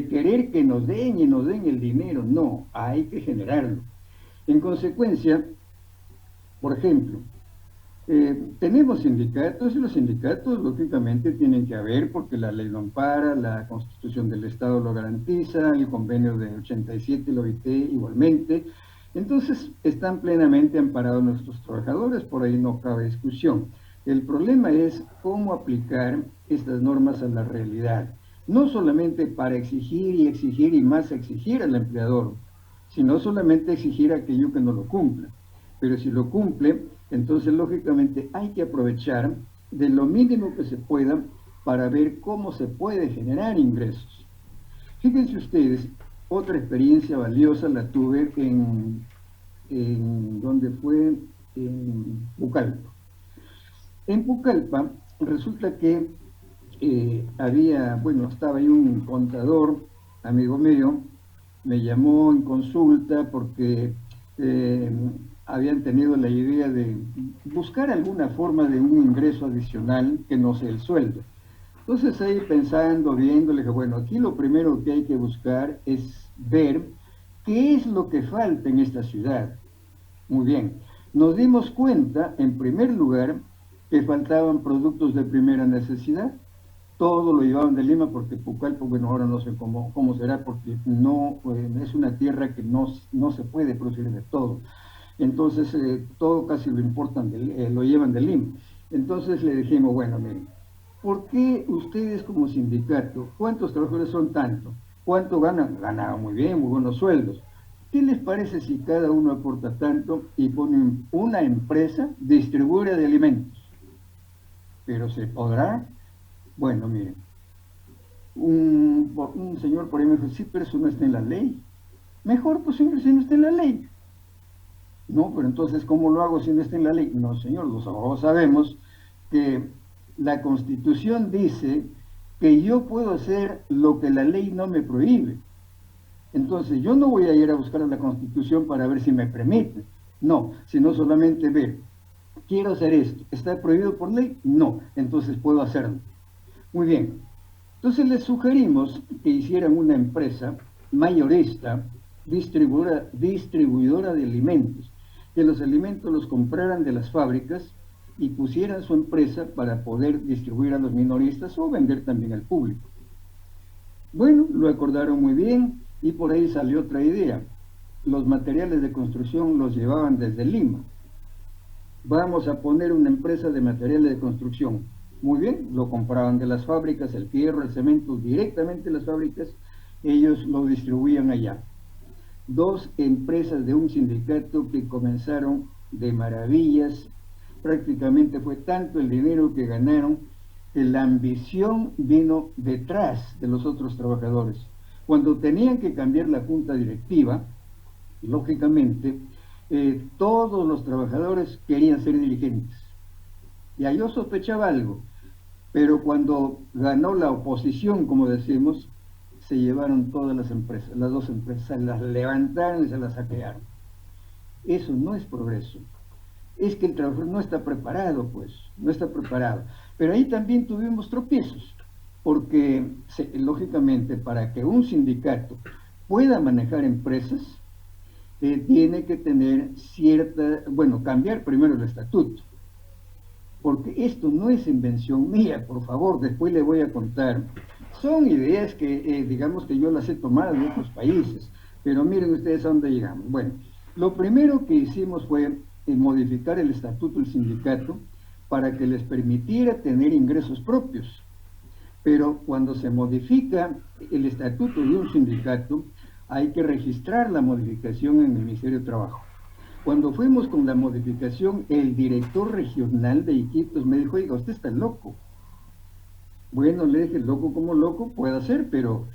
querer que nos den y nos den el dinero, no, hay que generarlo. En consecuencia, por ejemplo, tenemos sindicatos y los sindicatos lógicamente tienen que haber porque la ley lo ampara, la Constitución del Estado lo garantiza, el convenio de 87 lo OIT igualmente. Entonces están plenamente amparados nuestros trabajadores, por ahí no cabe discusión. El problema es cómo aplicar estas normas a la realidad. No solamente para exigir y más exigir al empleador, sino solamente exigir aquello que no lo cumpla. Pero si lo cumple, entonces lógicamente hay que aprovechar de lo mínimo que se pueda para ver cómo se puede generar ingresos. Fíjense ustedes, otra experiencia valiosa la tuve donde fue en Pucallpa. En Pucallpa resulta que estaba ahí un contador, amigo mío, me llamó en consulta porque habían tenido la idea de buscar alguna forma de un ingreso adicional que no sea el sueldo. Entonces ahí pensando, viendo, le dije, bueno, aquí lo primero que hay que buscar es ver qué es lo que falta en esta ciudad. Muy bien, nos dimos cuenta, en primer lugar, que faltaban productos de primera necesidad. Todo lo llevaban de Lima porque Pucallpa, bueno, ahora no sé cómo será, porque no es una tierra que no se puede producir de todo. Entonces, todo casi lo llevan de Lima. Entonces le dijimos, bueno, miren, ¿por qué ustedes como sindicato, cuántos trabajadores son tanto? ¿Cuánto ganan? Ganaban muy bien, muy buenos sueldos. ¿Qué les parece si cada uno aporta tanto y ponen una empresa distribuidora de alimentos? ¿Pero se podrá? Bueno, miren, un señor por ahí me dijo, sí, pero eso no está en la ley. Mejor, pues señor, si no está en la ley. No, pero entonces, ¿cómo lo hago si no está en la ley? No, señor, los abogados sabemos que la Constitución dice que yo puedo hacer lo que la ley no me prohíbe. Entonces, yo no voy a ir a buscar a la Constitución para ver si me permite. No, sino solamente ver, quiero hacer esto. ¿Está prohibido por ley? No, entonces puedo hacerlo. Muy bien. Entonces les sugerimos que hicieran una empresa mayorista, distribuidora de alimentos, que los alimentos los compraran de las fábricas y pusieran su empresa para poder distribuir a los minoristas o vender también al público. Bueno, lo acordaron muy bien y por ahí salió otra idea. Los materiales de construcción los llevaban desde Lima. Vamos a poner una empresa de materiales de construcción. Muy bien, lo compraban de las fábricas, el fierro, el cemento, directamente de las fábricas, ellos lo distribuían allá. Dos empresas de un sindicato que comenzaron de maravillas, prácticamente fue tanto el dinero que ganaron que la ambición vino detrás de los otros trabajadores. Cuando tenían que cambiar la junta directiva, lógicamente, todos los trabajadores querían ser dirigentes. Ya yo sospechaba algo, pero cuando ganó la oposición, como decimos, se llevaron todas las empresas, las dos empresas, las levantaron y se las saquearon. Eso no es progreso. Es que el trabajador no está preparado, pues, no está preparado. Pero ahí también tuvimos tropiezos, porque lógicamente para que un sindicato pueda manejar empresas, tiene que tener cambiar primero el estatuto. Porque esto no es invención mía, por favor, después le voy a contar. Son ideas que, digamos que yo las he tomado de otros países, pero miren ustedes a dónde llegamos. Bueno, lo primero que hicimos fue modificar el estatuto del sindicato para que les permitiera tener ingresos propios. Pero cuando se modifica el estatuto de un sindicato, hay que registrar la modificación en el Ministerio de Trabajo. Cuando fuimos con la modificación, el director regional de Iquitos me dijo, oiga, usted está loco. Bueno, le dije, loco como loco, puede ser, pero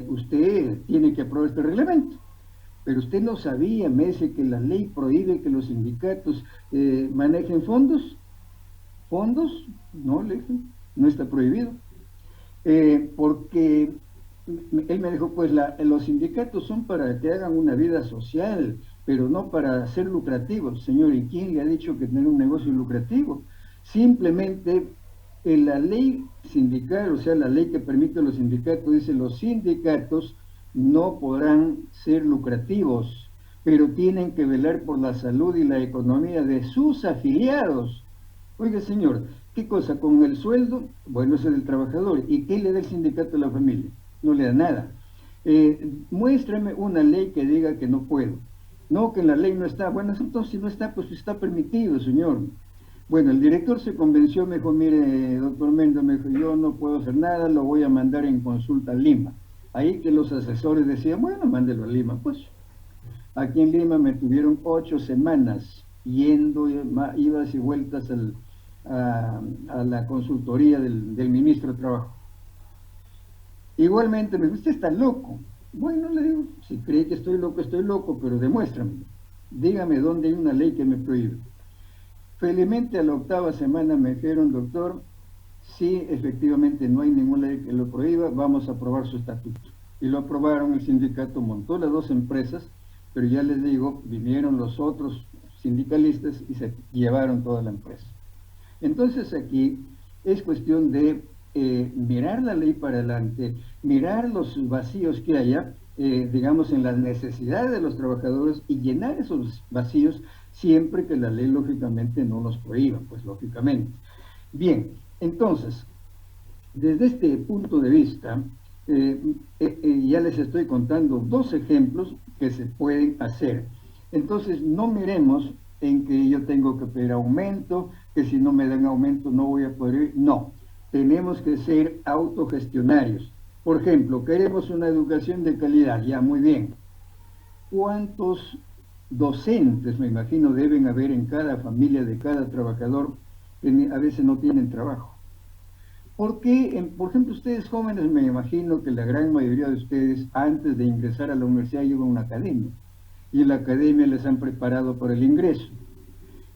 usted tiene que aprobar este reglamento. Pero usted no sabía, me dice que la ley prohíbe que los sindicatos manejen fondos. ¿Fondos? No, le dije, no está prohibido. Porque él me dijo, pues los sindicatos son para que hagan una vida social, pero no para ser lucrativos. Señor, ¿y quién le ha dicho que tener un negocio lucrativo? Simplemente la ley sindical, o sea, la ley que permite a los sindicatos, dice, los sindicatos no podrán ser lucrativos, pero tienen que velar por la salud y la economía de sus afiliados. Oiga, señor, ¿qué cosa? Con el sueldo, bueno, ese es del trabajador. ¿Y qué le da el sindicato a la familia? No le da nada. Muéstrame una ley que diga que no puedo. No, que la ley no está. Bueno, entonces si no está, pues está permitido, señor. Bueno, el director se convenció, me dijo, mire, doctor Mendo, me dijo, yo no puedo hacer nada, lo voy a mandar en consulta a Lima. Ahí que los asesores decían, bueno, mándelo a Lima. Pues aquí en Lima me tuvieron 8 semanas yendo, idas y vueltas a la consultoría del ministro de Trabajo. Igualmente me dijo, usted está loco. Bueno, le digo, si cree que estoy loco, pero demuéstrame. Dígame dónde hay una ley que me prohíbe. Felizmente a la 8ª semana me dijeron, doctor, sí, efectivamente no hay ninguna ley que lo prohíba, vamos a aprobar su estatuto. Y lo aprobaron, el sindicato montó las 2 empresas, pero ya les digo, vinieron los otros sindicalistas y se llevaron toda la empresa. Entonces aquí es cuestión de mirar la ley para adelante, mirar los vacíos que haya, digamos, en las necesidades de los trabajadores y llenar esos vacíos siempre que la ley lógicamente no los prohíba, pues lógicamente. Bien, entonces, desde este punto de vista, ya les estoy contando 2 ejemplos que se pueden hacer. Entonces, no miremos en que yo tengo que pedir aumento, que si no me dan aumento no voy a poder ir. No, tenemos que ser autogestionarios. Por ejemplo, queremos una educación de calidad, ya muy bien. ¿Cuántos docentes, me imagino, deben haber en cada familia de cada trabajador que a veces no tienen trabajo? ¿Por qué, por ejemplo, ustedes jóvenes, me imagino que la gran mayoría de ustedes antes de ingresar a la universidad llevan a una academia y en la academia les han preparado para el ingreso?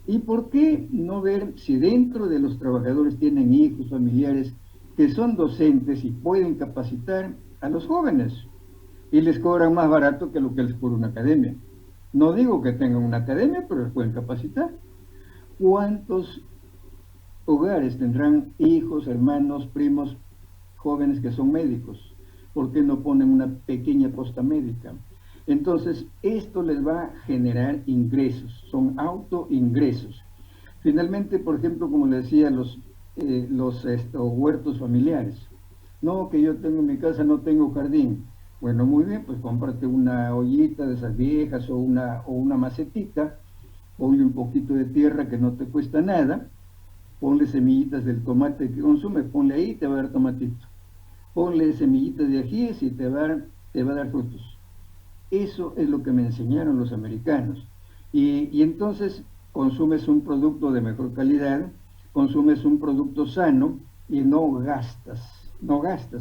¿Y por qué no ver si dentro de los trabajadores tienen hijos, familiares que son docentes y pueden capacitar a los jóvenes y les cobran más barato que lo que les cobra una academia? No digo que tengan una academia, pero les pueden capacitar. ¿Cuántos hogares tendrán hijos, hermanos, primos, jóvenes que son médicos? ¿Por qué no ponen una pequeña posta médica? Entonces, esto les va a generar ingresos, son autoingresos. Finalmente, por ejemplo, como les decía, los huertos familiares. No, que yo tengo en mi casa, no tengo jardín. Bueno, muy bien, pues cómprate una ollita de esas viejas o una macetita, ponle un poquito de tierra que no te cuesta nada, ponle semillitas del tomate que consume, ponle ahí y te va a dar tomatito. Ponle semillitas de ajíes y te va a dar frutos. Eso es lo que me enseñaron los americanos. Y entonces consumes un producto de mejor calidad, consumes un producto sano y no gastas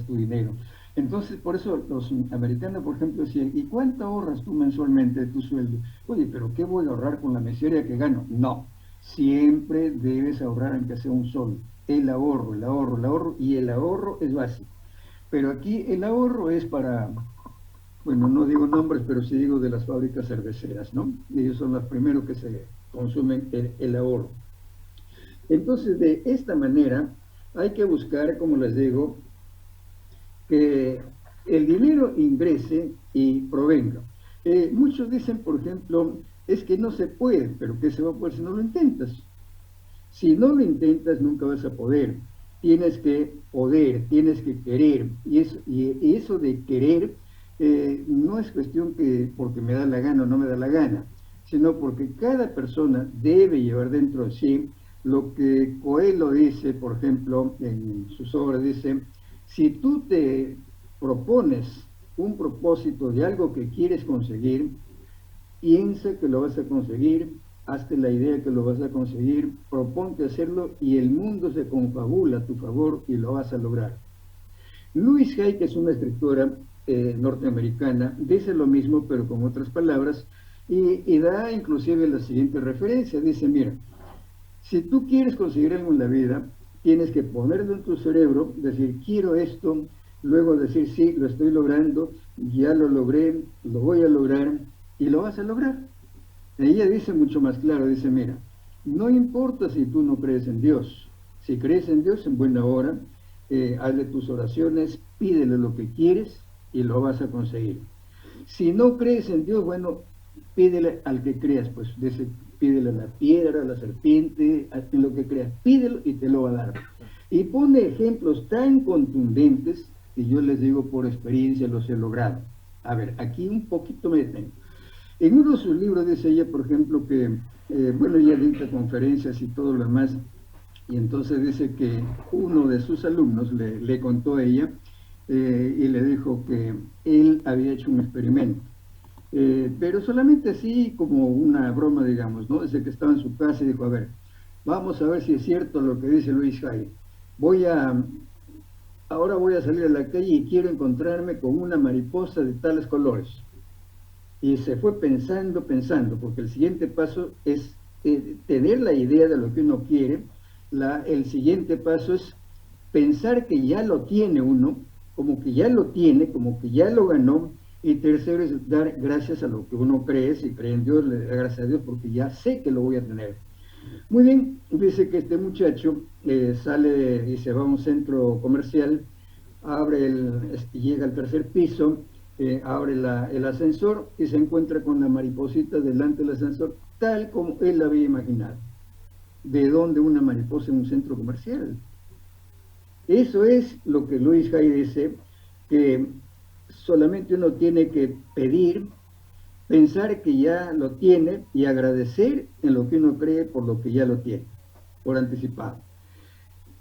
tu dinero. Entonces, por eso los americanos, por ejemplo, decían, ¿y cuánto ahorras tú mensualmente de tu sueldo? Oye, ¿pero qué voy a ahorrar con la miseria que gano? No, siempre debes ahorrar aunque sea un sol. El ahorro, y el ahorro es básico. Pero aquí el ahorro es para, bueno, no digo nombres, pero sí digo de las fábricas cerveceras, ¿no? Ellos son los primeros que se consumen el ahorro. Entonces, de esta manera, hay que buscar, como les digo, que el dinero ingrese y provenga. Muchos dicen, por ejemplo, es que no se puede, pero ¿qué se va a poder si no lo intentas? Si no lo intentas, nunca vas a poder. Tienes que poder, tienes que querer. Y eso de querer no es cuestión que porque me da la gana o no me da la gana, sino porque cada persona debe llevar dentro de sí lo que Coelho dice, por ejemplo, en sus obras, dice, si tú te propones un propósito de algo que quieres conseguir, piensa que lo vas a conseguir, hazte la idea que lo vas a conseguir, proponte hacerlo y el mundo se confabula a tu favor y lo vas a lograr. Louise Hay, que es una escritora norteamericana, dice lo mismo pero con otras palabras y da inclusive la siguiente referencia, dice, mira, si tú quieres conseguir algo en la vida, tienes que ponerlo en tu cerebro, decir, quiero esto, luego decir, sí, lo estoy logrando, ya lo logré, lo voy a lograr, y lo vas a lograr. Ella dice mucho más claro, dice, mira, no importa si tú no crees en Dios, si crees en Dios en buena hora, hazle tus oraciones, pídele lo que quieres y lo vas a conseguir. Si no crees en Dios, bueno, pídele al que creas, pues dice, pídele a la piedra, a la serpiente, en lo que creas, pídelo y te lo va a dar. Y pone ejemplos tan contundentes que yo les digo por experiencia los he logrado. A ver, aquí un poquito me detengo. En uno de sus libros dice ella, por ejemplo, que, bueno, ella dicta conferencias y todo lo demás, y entonces dice que uno de sus alumnos le contó a ella y le dijo que él había hecho un experimento, pero solamente así como una broma, digamos, ¿no? Desde que estaba en su casa y dijo, a ver, vamos a ver si es cierto lo que dice Luis Hay. Ahora voy a salir a la calle y quiero encontrarme con una mariposa de tales colores. Y se fue pensando, pensando, porque el siguiente paso es tener la idea de lo que uno quiere. El siguiente paso es pensar que ya lo tiene uno, como que ya lo tiene, como que ya lo ganó. Y tercero es dar gracias a lo que uno cree. Si cree en Dios, le da gracias a Dios porque ya sé que lo voy a tener. Muy bien, dice que este muchacho sale y se va a un centro comercial, llega al tercer piso, abre el ascensor y se encuentra con la mariposita delante del ascensor, tal como él la había imaginado. ¿De dónde una mariposa en un centro comercial? Eso es lo que Luis Hay dice, que solamente uno tiene que pedir, pensar que ya lo tiene y agradecer en lo que uno cree por lo que ya lo tiene, por anticipado.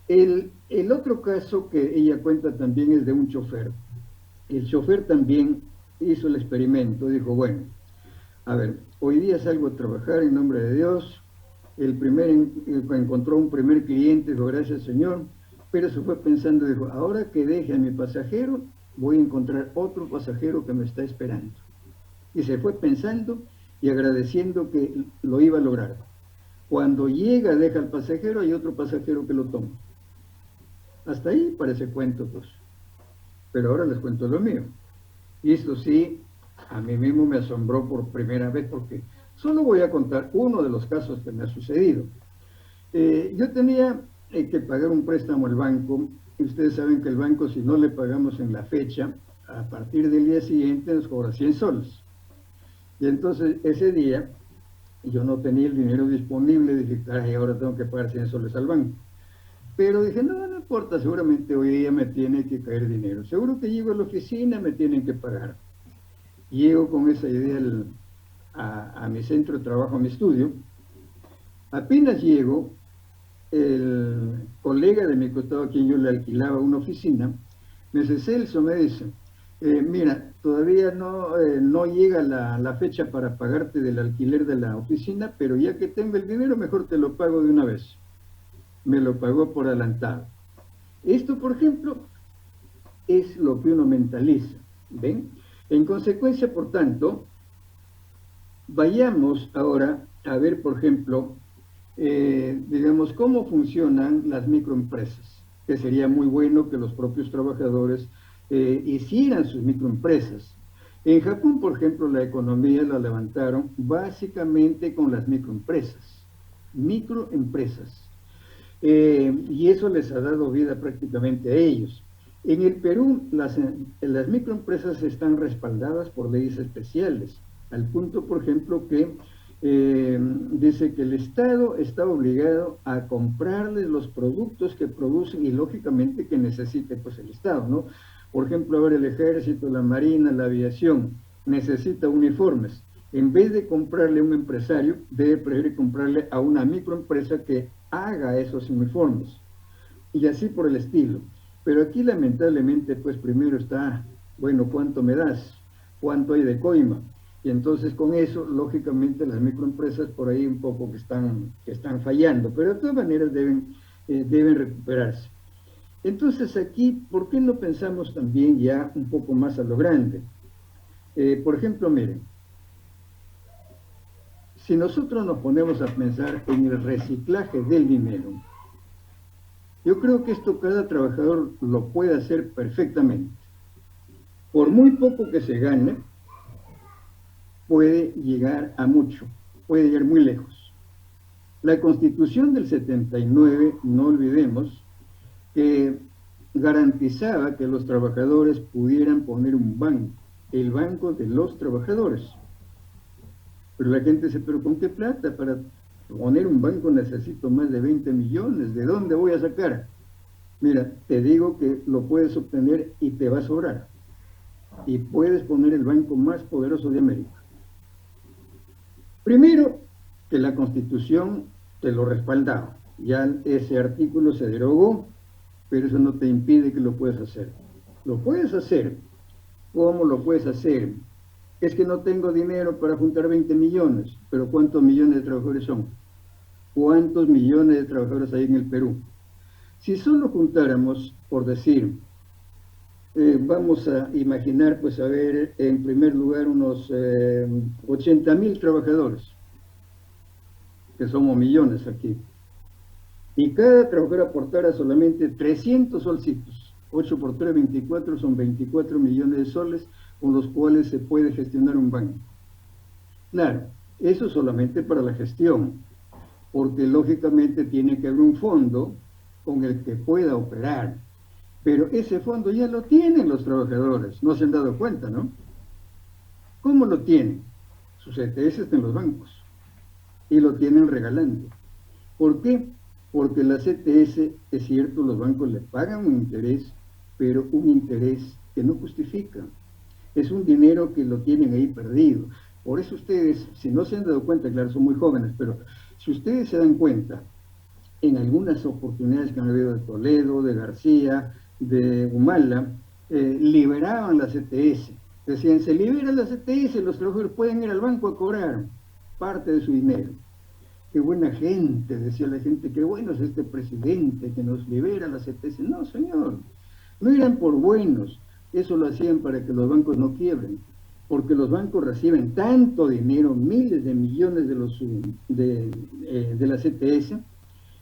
El otro caso que ella cuenta también es de un chofer. El chofer también hizo el experimento, dijo, bueno, a ver, hoy día salgo a trabajar en nombre de Dios, encontró un primer cliente, dijo, gracias Señor, pero se fue pensando, dijo, ahora que deje a mi pasajero, voy a encontrar otro pasajero que me está esperando. Y se fue pensando y agradeciendo que lo iba a lograr. Cuando llega, deja al pasajero, hay otro pasajero que lo toma. Hasta ahí parece cuento, pues. Pero ahora les cuento lo mío. Y esto sí, a mí mismo me asombró por primera vez porque solo voy a contar uno de los casos que me ha sucedido. Yo tenía que pagar un préstamo al banco, y ustedes saben que el banco, si no le pagamos en la fecha, a partir del día siguiente nos cobra 100 soles. Y entonces ese día yo no tenía el dinero disponible, dije, ay, ahora tengo que pagar 100 soles al banco. Pero dije, no, no importa, seguramente hoy día me tiene que caer dinero. Seguro que llego a la oficina, me tienen que pagar. Llego con esa idea a mi centro de trabajo, a mi estudio. Apenas llego, el colega de mi costado, a quien yo le alquilaba una oficina, me dice, Celso, me dice, mira, todavía no llega la fecha para pagarte del alquiler de la oficina, pero ya que tengo el dinero, mejor te lo pago de una vez. Me lo pagó por adelantado. Esto, por ejemplo, es lo que uno mentaliza, ¿ven? En consecuencia, por tanto, vayamos ahora a ver, por ejemplo, digamos, cómo funcionan las microempresas, que sería muy bueno que los propios trabajadores hicieran sus microempresas. En Japón, por ejemplo, la economía la levantaron básicamente con las microempresas. Microempresas. Y eso les ha dado vida prácticamente a ellos. En el Perú, las microempresas están respaldadas por leyes especiales, al punto, por ejemplo, que dice que el Estado está obligado a comprarles los productos que producen y lógicamente que necesite pues el Estado, ¿no? Por ejemplo, ahora el ejército, la marina, la aviación necesita uniformes. En vez de comprarle a un empresario, debe preferir comprarle a una microempresa que haga esos uniformes. Y así por el estilo. Pero aquí lamentablemente, pues primero está, bueno, ¿cuánto me das? ¿Cuánto hay de coima? Y entonces con eso, lógicamente, las microempresas por ahí un poco que están fallando, pero de todas maneras deben recuperarse. Entonces aquí, ¿por qué no pensamos también ya un poco más a lo grande? Por ejemplo, miren, si nosotros nos ponemos a pensar en el reciclaje del dinero, Yo creo que esto cada trabajador lo puede hacer perfectamente. Por muy poco que se gane, puede llegar a mucho, puede llegar muy lejos. La Constitución del 79, no olvidemos, que garantizaba que los trabajadores pudieran poner un banco, el banco de los trabajadores. Pero la gente dice, ¿pero con qué plata? Para poner un banco necesito más de 20 millones, ¿de dónde voy a sacar? Mira, te digo que lo puedes obtener y te va a sobrar. Y puedes poner el banco más poderoso de América. Primero, que la Constitución te lo respaldaba. Ya ese artículo se derogó, pero eso no te impide que lo puedas hacer. Lo puedes hacer. ¿Cómo lo puedes hacer? Es que no tengo dinero para juntar 20 millones, pero ¿cuántos millones de trabajadores son? ¿Cuántos millones de trabajadores hay en el Perú? Si solo juntáramos, por decir, vamos a imaginar, pues a ver, en primer lugar unos 80.000 trabajadores, que somos millones aquí, y cada trabajador aportara solamente 300 solcitos, 8 por 3, 24, son 24 millones de soles, con los cuales se puede gestionar un banco. Claro, eso solamente para la gestión, porque lógicamente tiene que haber un fondo con el que pueda operar. Pero ese fondo ya lo tienen los trabajadores, no se han dado cuenta, ¿no? ¿Cómo lo tienen? Sus ETS están en los bancos y lo tienen regalando. ¿Por qué? Porque las ETS, es cierto, los bancos le pagan un interés, pero un interés que no justifica. Es un dinero que lo tienen ahí perdido. Por eso ustedes, si no se han dado cuenta, claro, son muy jóvenes, pero si ustedes se dan cuenta, en algunas oportunidades que han habido de Toledo, de García, de Humala, liberaban las ETS. Decían, se liberan las ETS, los trabajadores pueden ir al banco a cobrar parte de su dinero. Qué buena gente, decía la gente, qué bueno es este presidente que nos libera las ETS. No, señor, no eran por buenos, eso lo hacían para que los bancos no quiebren, porque los bancos reciben tanto dinero, miles de millones de las ETS,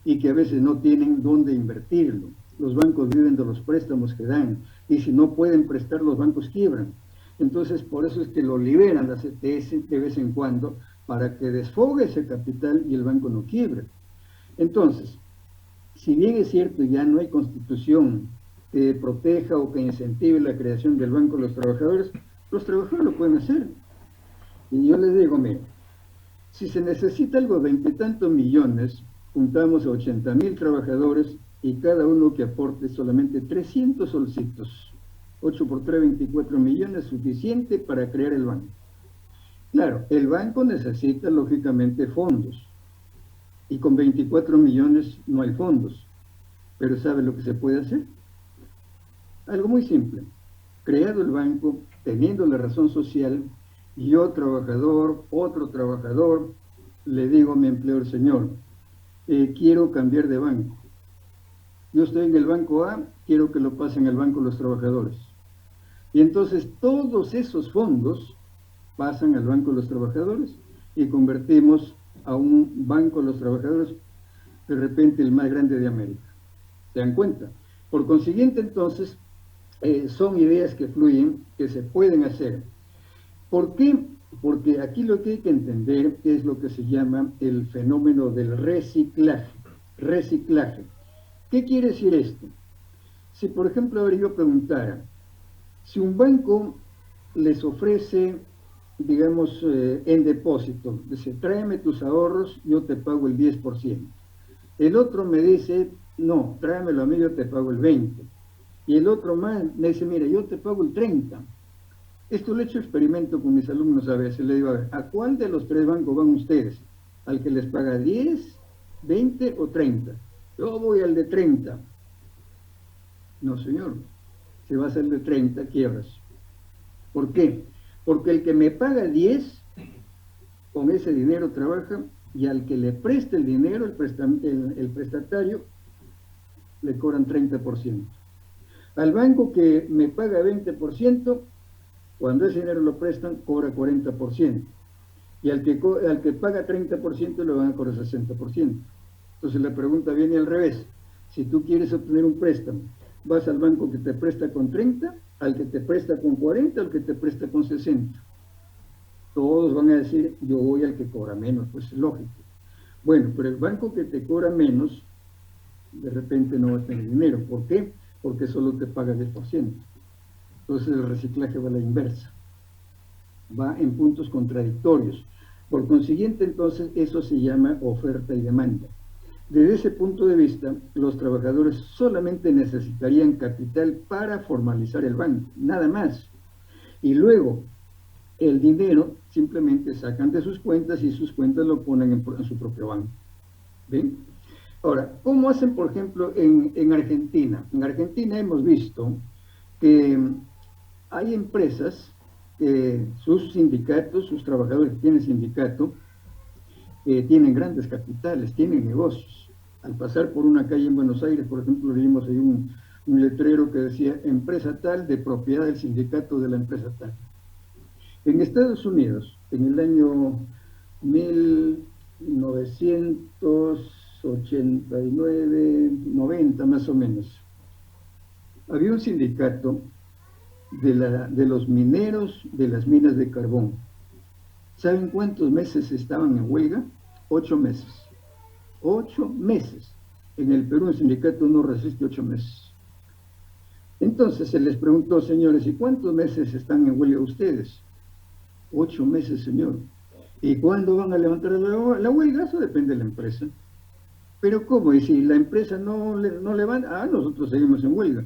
y que a veces no tienen dónde invertirlo. Los bancos viven de los préstamos que dan, y si no pueden prestar, los bancos quiebran. Entonces, por eso es que lo liberan las ETS de vez en cuando, para que desfogue ese capital y el banco no quiebre. Entonces, si bien es cierto, ya no hay constitución que proteja o que incentive la creación del banco de los trabajadores lo pueden hacer. Y yo les digo, mira, si se necesita algo de 20 y tantos millones, juntamos a 80.000 trabajadores y cada uno que aporte solamente 300 solcitos. 8 por 3, 24 millones, suficiente para crear el banco. Claro, el banco necesita lógicamente fondos y con 24 millones no hay fondos. Pero ¿sabe lo que se puede hacer? Algo muy simple. Creado el banco, teniendo la razón social, yo trabajador, otro trabajador, le digo a mi empleador, señor, quiero cambiar de banco. Yo estoy en el banco A, quiero que lo pasen al banco los trabajadores. Y entonces todos esos fondos pasan al banco de los trabajadores y convertimos a un banco de los trabajadores, de repente el más grande de América. ¿Se dan cuenta? Por consiguiente, entonces, son ideas que fluyen, que se pueden hacer. ¿Por qué? Porque aquí lo que hay que entender es lo que se llama el fenómeno del reciclaje. Reciclaje. ¿Qué quiere decir esto? Si, por ejemplo, ahora yo preguntara, si un banco les ofrece, digamos, en depósito, dice, tráeme tus ahorros, yo te pago el 10%. El otro me dice, no, tráemelo a mí, yo te pago el 20%. Y el otro más me dice, mira, yo te pago el 30%. Esto lo he hecho experimento con mis alumnos a veces. Le digo, a ver, ¿a cuál de los tres bancos van ustedes? ¿Al que les paga 10, 20 o 30? Yo voy al de 30. No, señor. Si vas al de 30, quiebras. ¿Por qué? Porque el que me paga 10, con ese dinero trabaja, y al que le presta el dinero, el prestatario, le cobran 30%. Al banco que me paga 20%, cuando ese dinero lo prestan, cobra 40%. Y al que paga 30% le van a cobrar 60%. Entonces la pregunta viene al revés. Si tú quieres obtener un préstamo, vas al banco que te presta con 30, al que te presta con 40, al que te presta con 60. Todos van a decir, yo voy al que cobra menos, pues es lógico. Bueno, pero el banco que te cobra menos, de repente no va a tener dinero. ¿Por qué? Porque solo te paga 10%. Entonces el reciclaje va a la inversa. Va en puntos contradictorios. Por consiguiente, entonces, eso se llama oferta y demanda. Desde ese punto de vista, los trabajadores solamente necesitarían capital para formalizar el banco, nada más. Y luego, el dinero simplemente sacan de sus cuentas y sus cuentas lo ponen en su propio banco. ¿Ven? Ahora, ¿cómo hacen, por ejemplo, en Argentina? En Argentina hemos visto que hay empresas, sus sindicatos, sus trabajadores que tienen sindicato, tienen grandes capitales, tienen negocios. Al pasar por una calle en Buenos Aires, por ejemplo, vimos ahí un letrero que decía empresa tal de propiedad del sindicato de la empresa tal. En Estados Unidos, en el año 1989, 90 más o menos, había un sindicato de los mineros de las minas de carbón. ¿Saben cuántos meses estaban en huelga? 8 meses. 8 meses. En el Perú un sindicato no resiste 8 meses. Entonces se les preguntó, señores, ¿y cuántos meses están en huelga ustedes? 8 meses, señor. ¿Y cuándo van a levantar la huelga? Eso depende de la empresa. ¿Pero cómo? ¿Y si la empresa no levanta? Nosotros seguimos en huelga.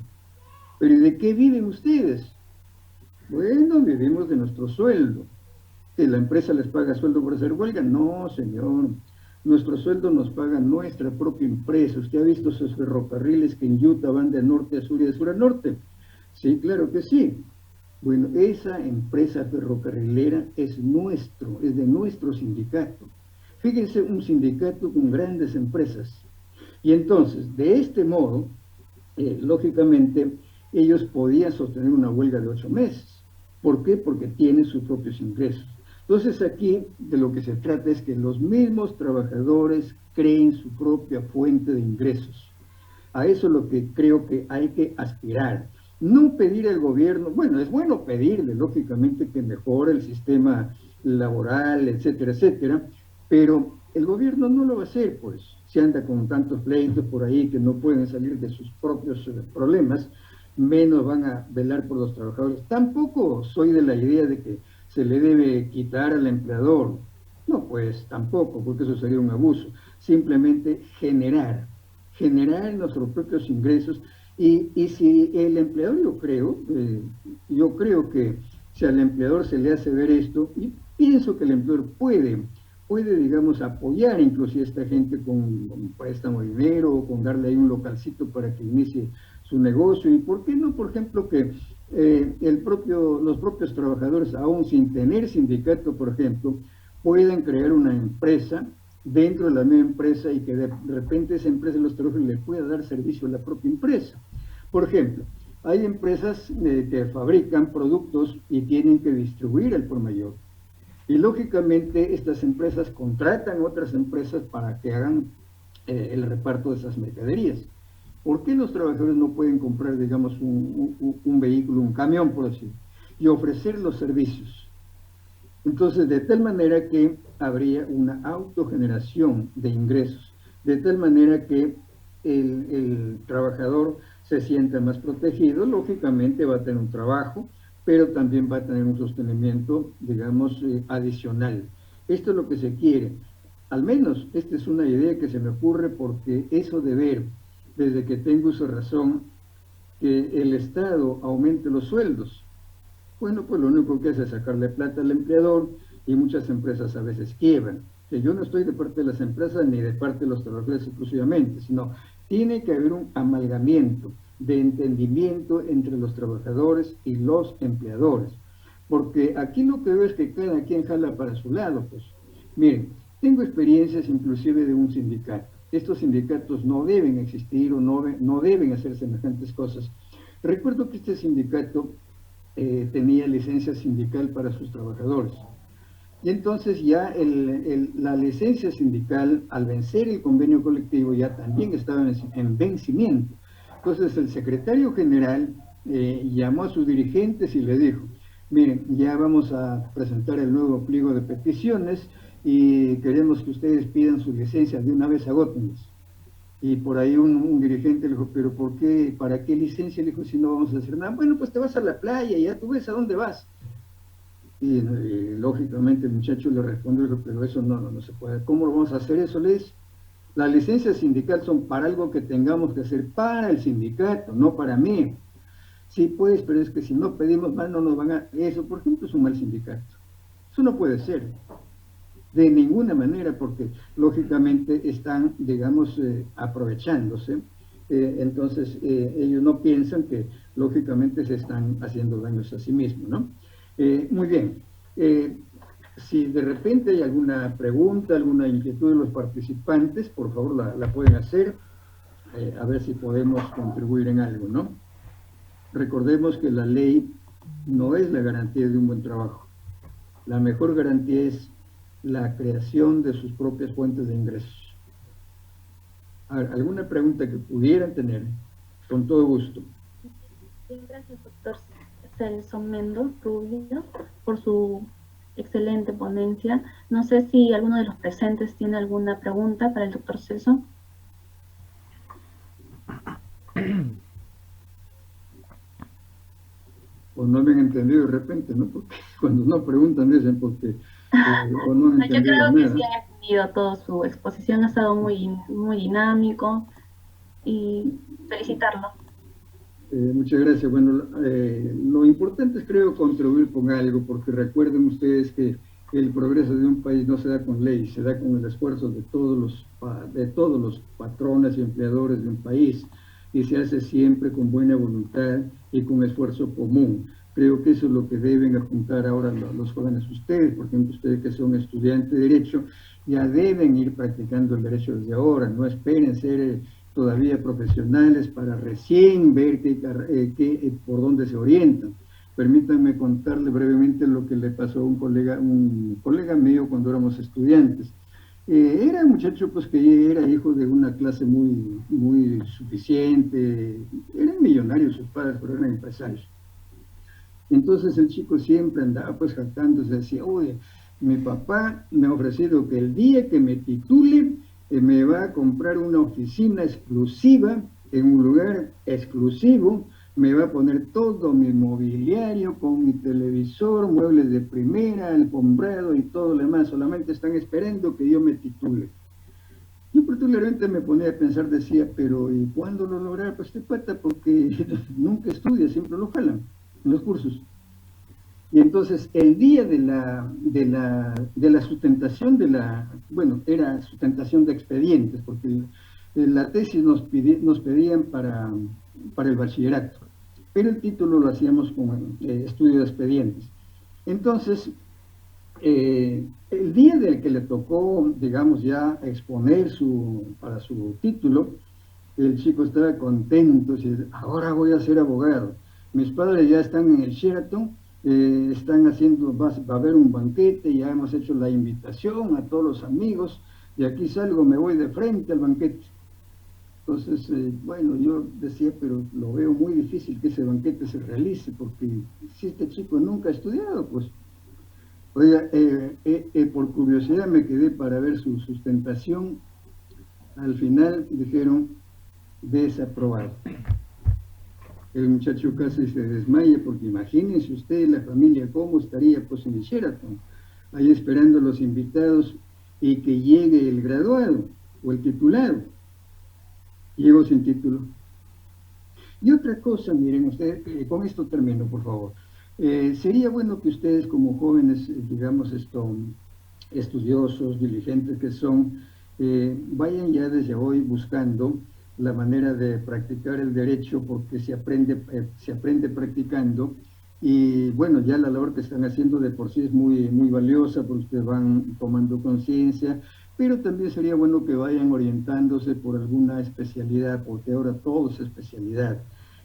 ¿Pero de qué viven ustedes? Bueno, vivimos de nuestro sueldo. ¿Que la empresa les paga sueldo por hacer huelga? No, señor. Nuestro sueldo nos paga nuestra propia empresa. ¿Usted ha visto esos ferrocarriles que en Utah van de norte a sur y de sur a norte? Sí, claro que sí. Bueno, esa empresa ferrocarrilera es de nuestro sindicato. Fíjense, un sindicato con grandes empresas. Y entonces, de este modo, lógicamente, ellos podían sostener una huelga de 8 meses. ¿Por qué? Porque tienen sus propios ingresos. Entonces aquí de lo que se trata es que los mismos trabajadores creen su propia fuente de ingresos. A eso es lo que creo que hay que aspirar. No pedir al gobierno, bueno, es bueno pedirle, lógicamente, que mejore el sistema laboral, etcétera, etcétera, pero el gobierno no lo va a hacer, pues, si anda con tantos pleitos por ahí que no pueden salir de sus propios problemas, menos van a velar por los trabajadores. Tampoco soy de la idea de que se le debe quitar al empleador. No, pues tampoco, porque eso sería un abuso. Simplemente generar nuestros propios ingresos. Y si el empleador, yo creo que si al empleador se le hace ver esto, y pienso que el empleador puede, digamos, apoyar inclusive a esta gente con un préstamo de dinero o con darle ahí un localcito para que inicie su negocio. Y por qué no, por ejemplo, que los propios trabajadores, aún sin tener sindicato, por ejemplo, puedan crear una empresa dentro de la misma empresa y que de repente esa empresa, los trabajadores, le pueda dar servicio a la propia empresa. Por ejemplo, hay empresas que fabrican productos y tienen que distribuir al por mayor. Y lógicamente estas empresas contratan otras empresas para que hagan el reparto de esas mercaderías. ¿Por qué los trabajadores no pueden comprar, digamos, un vehículo, un camión, por decir, y ofrecer los servicios? Entonces, de tal manera que habría una autogeneración de ingresos, de tal manera que el trabajador se sienta más protegido, lógicamente va a tener un trabajo, pero también va a tener un sostenimiento, digamos, adicional. Esto es lo que se quiere. Al menos, esta es una idea que se me ocurre porque eso de ver, desde que tengo esa razón, que el Estado aumente los sueldos. Bueno, pues lo único que hace es sacarle plata al empleador y muchas empresas a veces quiebran. Que yo no estoy de parte de las empresas ni de parte de los trabajadores exclusivamente, sino tiene que haber un amalgamiento de entendimiento entre los trabajadores y los empleadores. Porque aquí lo que veo es que cada quien jala para su lado, pues. Miren, tengo experiencias inclusive de un sindicato. Estos sindicatos no deben existir o no deben hacer semejantes cosas. Recuerdo que este sindicato tenía licencia sindical para sus trabajadores. Y entonces ya la licencia sindical, al vencer el convenio colectivo, ya también estaba en vencimiento. Entonces el secretario general llamó a sus dirigentes y le dijo, miren, ya vamos a presentar el nuevo pliego de peticiones y queremos que ustedes pidan sus licencias de una vez, agótenlas. Y por ahí un dirigente le dijo, pero ¿por qué? ¿Para qué licencia? Le dijo, si no vamos a hacer nada. Bueno, pues te vas a la playa, ya tú ves a dónde vas. Y lógicamente el muchacho le respondió, pero eso no se puede. ¿Cómo lo vamos a hacer eso? Las licencias sindicales son para algo que tengamos que hacer para el sindicato, no para mí. Sí, pues, pero es que si no pedimos más, no nos van a... Eso, por ejemplo, es un mal sindicato. Eso no puede ser. De ninguna manera, porque lógicamente están, digamos, aprovechándose. Entonces, ellos no piensan que lógicamente se están haciendo daños a sí mismos, ¿no? Muy bien. Si de repente hay alguna pregunta, alguna inquietud de los participantes, por favor la pueden hacer, a ver si podemos contribuir en algo, ¿no? Recordemos que la ley no es la garantía de un buen trabajo. La mejor garantía es la creación de sus propias fuentes de ingresos. ¿Alguna pregunta que pudieran tener? Con todo gusto. Gracias, doctor Celso Mendo Rubio, por su excelente ponencia. No sé si alguno de los presentes tiene alguna pregunta para el doctor Celso. O no me han entendido de repente, ¿no? Porque cuando no preguntan dicen porque o no han entendido. Yo creo nada. que sí han entendido toda su exposición, ha estado muy dinámico y felicitarlo. Muchas gracias. Bueno, lo importante es, creo, contribuir con algo, porque recuerden ustedes que el progreso de un país no se da con ley, se da con el esfuerzo de todos los patrones y empleadores de un país, y se hace siempre con buena voluntad y con esfuerzo común. Creo que eso es lo que deben apuntar ahora los jóvenes ustedes, por ejemplo, ustedes que son estudiantes de Derecho, ya deben ir practicando el derecho desde ahora, no esperen ser todavía profesionales para recién ver por dónde se orientan. Permítanme contarle brevemente lo que le pasó a un colega mío cuando éramos estudiantes. Era un muchacho pues que era hijo de una clase muy suficiente, eran millonarios sus padres, pero eran empresarios. Entonces el chico siempre andaba pues jactándose, decía, oye, mi papá me ha ofrecido que el día que me titule me va a comprar una oficina exclusiva en un lugar exclusivo, me va a poner todo mi mobiliario con mi televisor, muebles de primera, alfombrado y todo lo demás, solamente están esperando que yo me titule. Yo particularmente me ponía a pensar, decía, pero ¿y cuándo lo logrará? Pues este pata, porque nunca estudia, siempre lo jalan en los cursos. Y entonces el día de la sustentación bueno, era sustentación de expedientes, porque la tesis nos pedían para el bachillerato, pero el título lo hacíamos con estudio de expedientes. Entonces, el día del que le tocó, digamos, ya exponer para su título, el chico estaba contento, y ahora voy a ser abogado. Mis padres ya están en el Sheraton, están haciendo, va a haber un banquete, ya hemos hecho la invitación a todos los amigos, y aquí salgo, me voy de frente al banquete. Entonces, bueno, yo decía, pero lo veo muy difícil que ese banquete se realice, porque si este chico nunca ha estudiado, pues. Oiga, por curiosidad me quedé para ver su sustentación. Al final dijeron, desaprobado. El muchacho casi se desmaya, porque imagínense usted la familia cómo estaría pues en el Sheraton, ahí esperando a los invitados y que llegue el graduado o el titulado. Llegó sin título. Y otra cosa, miren ustedes, con esto termino, por favor. Sería bueno que ustedes como jóvenes, digamos, estudiosos, diligentes que son, vayan ya desde hoy buscando la manera de practicar el derecho, porque se aprende practicando, y bueno, ya la labor que están haciendo de por sí es muy valiosa, porque ustedes van tomando conciencia, pero también sería bueno que vayan orientándose por alguna especialidad, porque ahora todo es especialidad.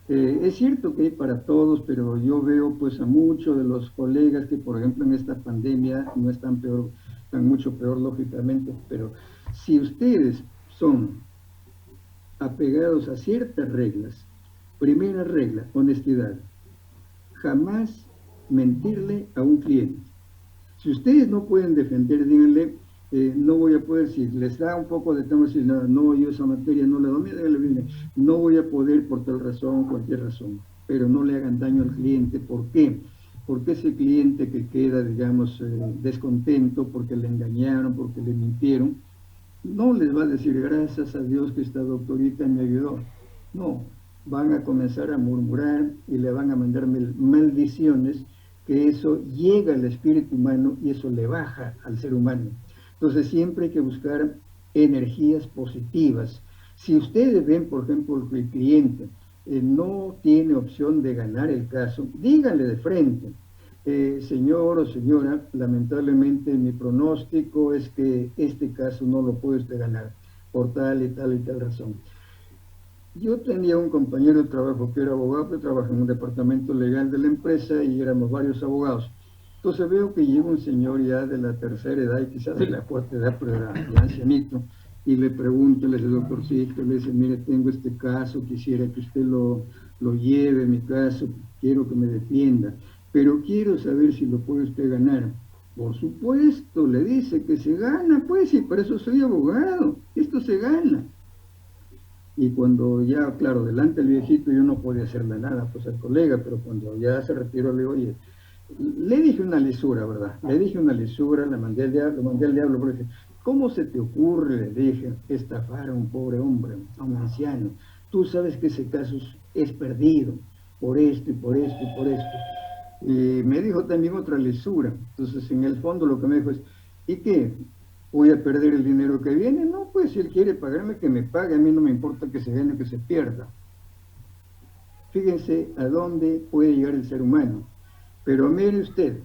Es cierto que hay para todos, pero yo veo pues a muchos de los colegas que, por ejemplo, en esta pandemia no están peor, están mucho peor lógicamente, pero si ustedes son apegados a ciertas reglas, primera regla, honestidad, jamás mentirle a un cliente. Si ustedes no pueden defender, díganle, no voy a poder, si les da un poco de temor, si no, yo esa materia no la domino, díganle, no voy a poder por tal razón, cualquier razón, pero no le hagan daño al cliente. ¿Por qué? Porque ese cliente que queda, digamos, descontento porque le engañaron, porque le mintieron, no les va a decir gracias a Dios que esta doctorita me ayudó. No, van a comenzar a murmurar y le van a mandar maldiciones, que eso llega al espíritu humano y eso le baja al ser humano. Entonces siempre hay que buscar energías positivas. Si ustedes ven, por ejemplo, que el cliente no tiene opción de ganar el caso, díganle de frente, señor o señora, lamentablemente mi pronóstico es que este caso no lo puede usted ganar por tal y tal y tal razón. Yo tenía un compañero de trabajo que era abogado, que trabaja en un departamento legal de la empresa y éramos varios abogados. Entonces veo que llega un señor ya de la tercera edad y quizás de la cuarta edad, pero era ya ancianito, y le pregunto, le dice, doctorcito, le dice, mire, tengo este caso, quisiera que usted lo lleve, mi caso, quiero que me defienda, pero quiero saber si lo puede usted ganar. Por supuesto, le dice que se gana, pues, y por eso soy abogado, esto se gana. Y cuando ya, claro, delante del viejito yo no podía hacerle nada, pues al colega, pero cuando ya se retiró le digo, oye, le dije una lisura, ¿verdad? Le dije una lisura, le mandé al diablo, porque ¿cómo se te ocurre, le dije, estafar a un pobre hombre, a un anciano? Tú sabes que ese caso es perdido, por esto y por esto y por esto. Y me dijo también otra lisura. Entonces, en el fondo lo que me dijo es, ¿y qué? ¿Voy a perder el dinero que viene? No, pues si él quiere pagarme, que me pague, a mí no me importa que se gane o que se pierda. Fíjense a dónde puede llegar el ser humano. Pero mire usted,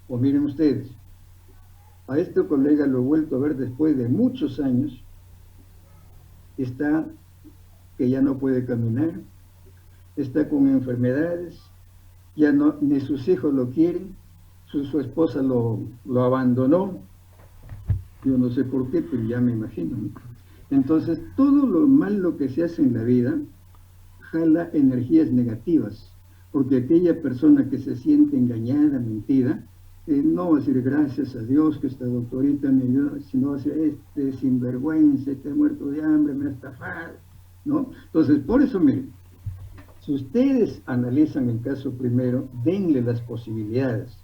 o miren ustedes, a este colega lo he vuelto a ver después de muchos años, está que ya no puede caminar, está con enfermedades, ya no, ni sus hijos lo quieren, su esposa lo abandonó, yo no sé por qué, pero ya me imagino, ¿no? Entonces, todo lo malo que se hace en la vida jala energías negativas, porque aquella persona que se siente engañada, mentida, no va a decir gracias a Dios que esta doctorita me ayuda, sino va a decir, este sinvergüenza, este muerto de hambre, me ha estafado, ¿no? Entonces, por eso, miren, si ustedes analizan el caso primero, denle las posibilidades,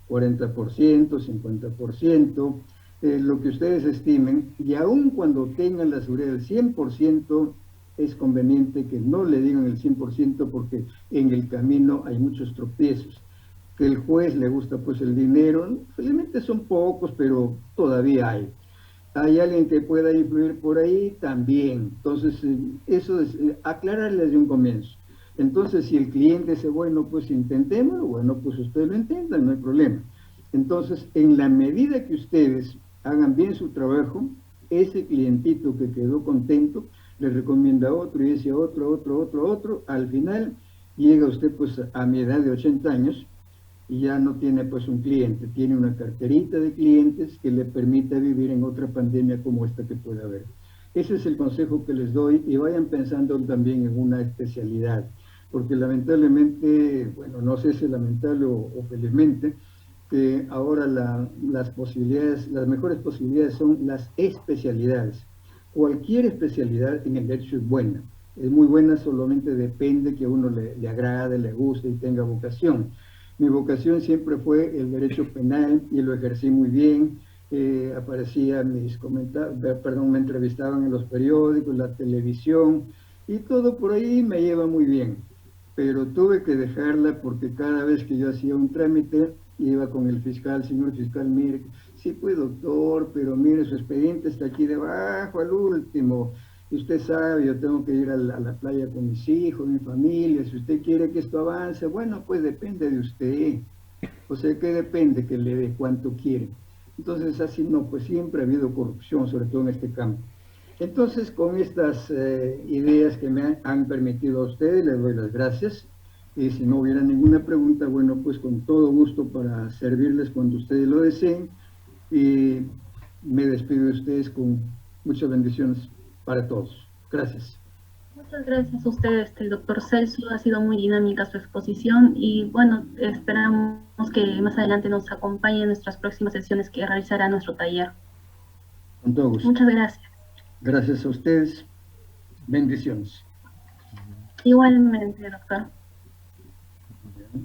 40%, 50%, lo que ustedes estimen, y aun cuando tengan la seguridad del 100%, es conveniente que no le digan el 100% porque en el camino hay muchos tropiezos. Que el juez le gusta pues el dinero, felizmente son pocos, pero todavía hay. ¿Hay alguien que pueda influir por ahí? También. Entonces, eso es aclararles de un comienzo. Entonces, si el cliente dice, bueno, pues intentémoslo, bueno, pues ustedes lo intentan, no hay problema. Entonces, en la medida que ustedes hagan bien su trabajo, ese clientito que quedó contento, le recomienda a otro y dice otro, al final llega usted pues a mi edad de 80 años y ya no tiene pues un cliente, tiene una carterita de clientes que le permita vivir en otra pandemia como esta que pueda haber. Ese es el consejo que les doy y vayan pensando también en una especialidad, porque lamentablemente, bueno, no sé si es lamentable o felizmente, que ahora las posibilidades, las mejores posibilidades son las especialidades. Cualquier especialidad en el derecho es buena, es muy buena, solamente depende que a uno le agrade, le guste y tenga vocación. Mi vocación siempre fue el derecho penal y lo ejercí muy bien, aparecía mis comentarios, perdón, me entrevistaban en los periódicos, la televisión y todo por ahí me lleva muy bien, pero tuve que dejarla porque cada vez que yo hacía un trámite iba con el fiscal, señor fiscal, mire, sí pues doctor, pero mire su expediente está aquí debajo al último, y usted sabe, yo tengo que ir a la playa con mis hijos, mi familia, si usted quiere que esto avance, bueno, pues depende de usted, o sea que depende que le dé cuánto quiere. Entonces así no, pues siempre ha habido corrupción, sobre todo en este campo. Entonces, con estas ideas que me han permitido a ustedes, les doy las gracias. Y si no hubiera ninguna pregunta, bueno, pues con todo gusto para servirles cuando ustedes lo deseen. Y me despido de ustedes con muchas bendiciones para todos. Gracias. Muchas gracias a ustedes, el doctor Celso. Ha sido muy dinámica su exposición y bueno, esperamos que más adelante nos acompañe en nuestras próximas sesiones que realizará nuestro taller. Con todo gusto. Muchas gracias. Gracias a ustedes. Bendiciones. Igualmente, doctor.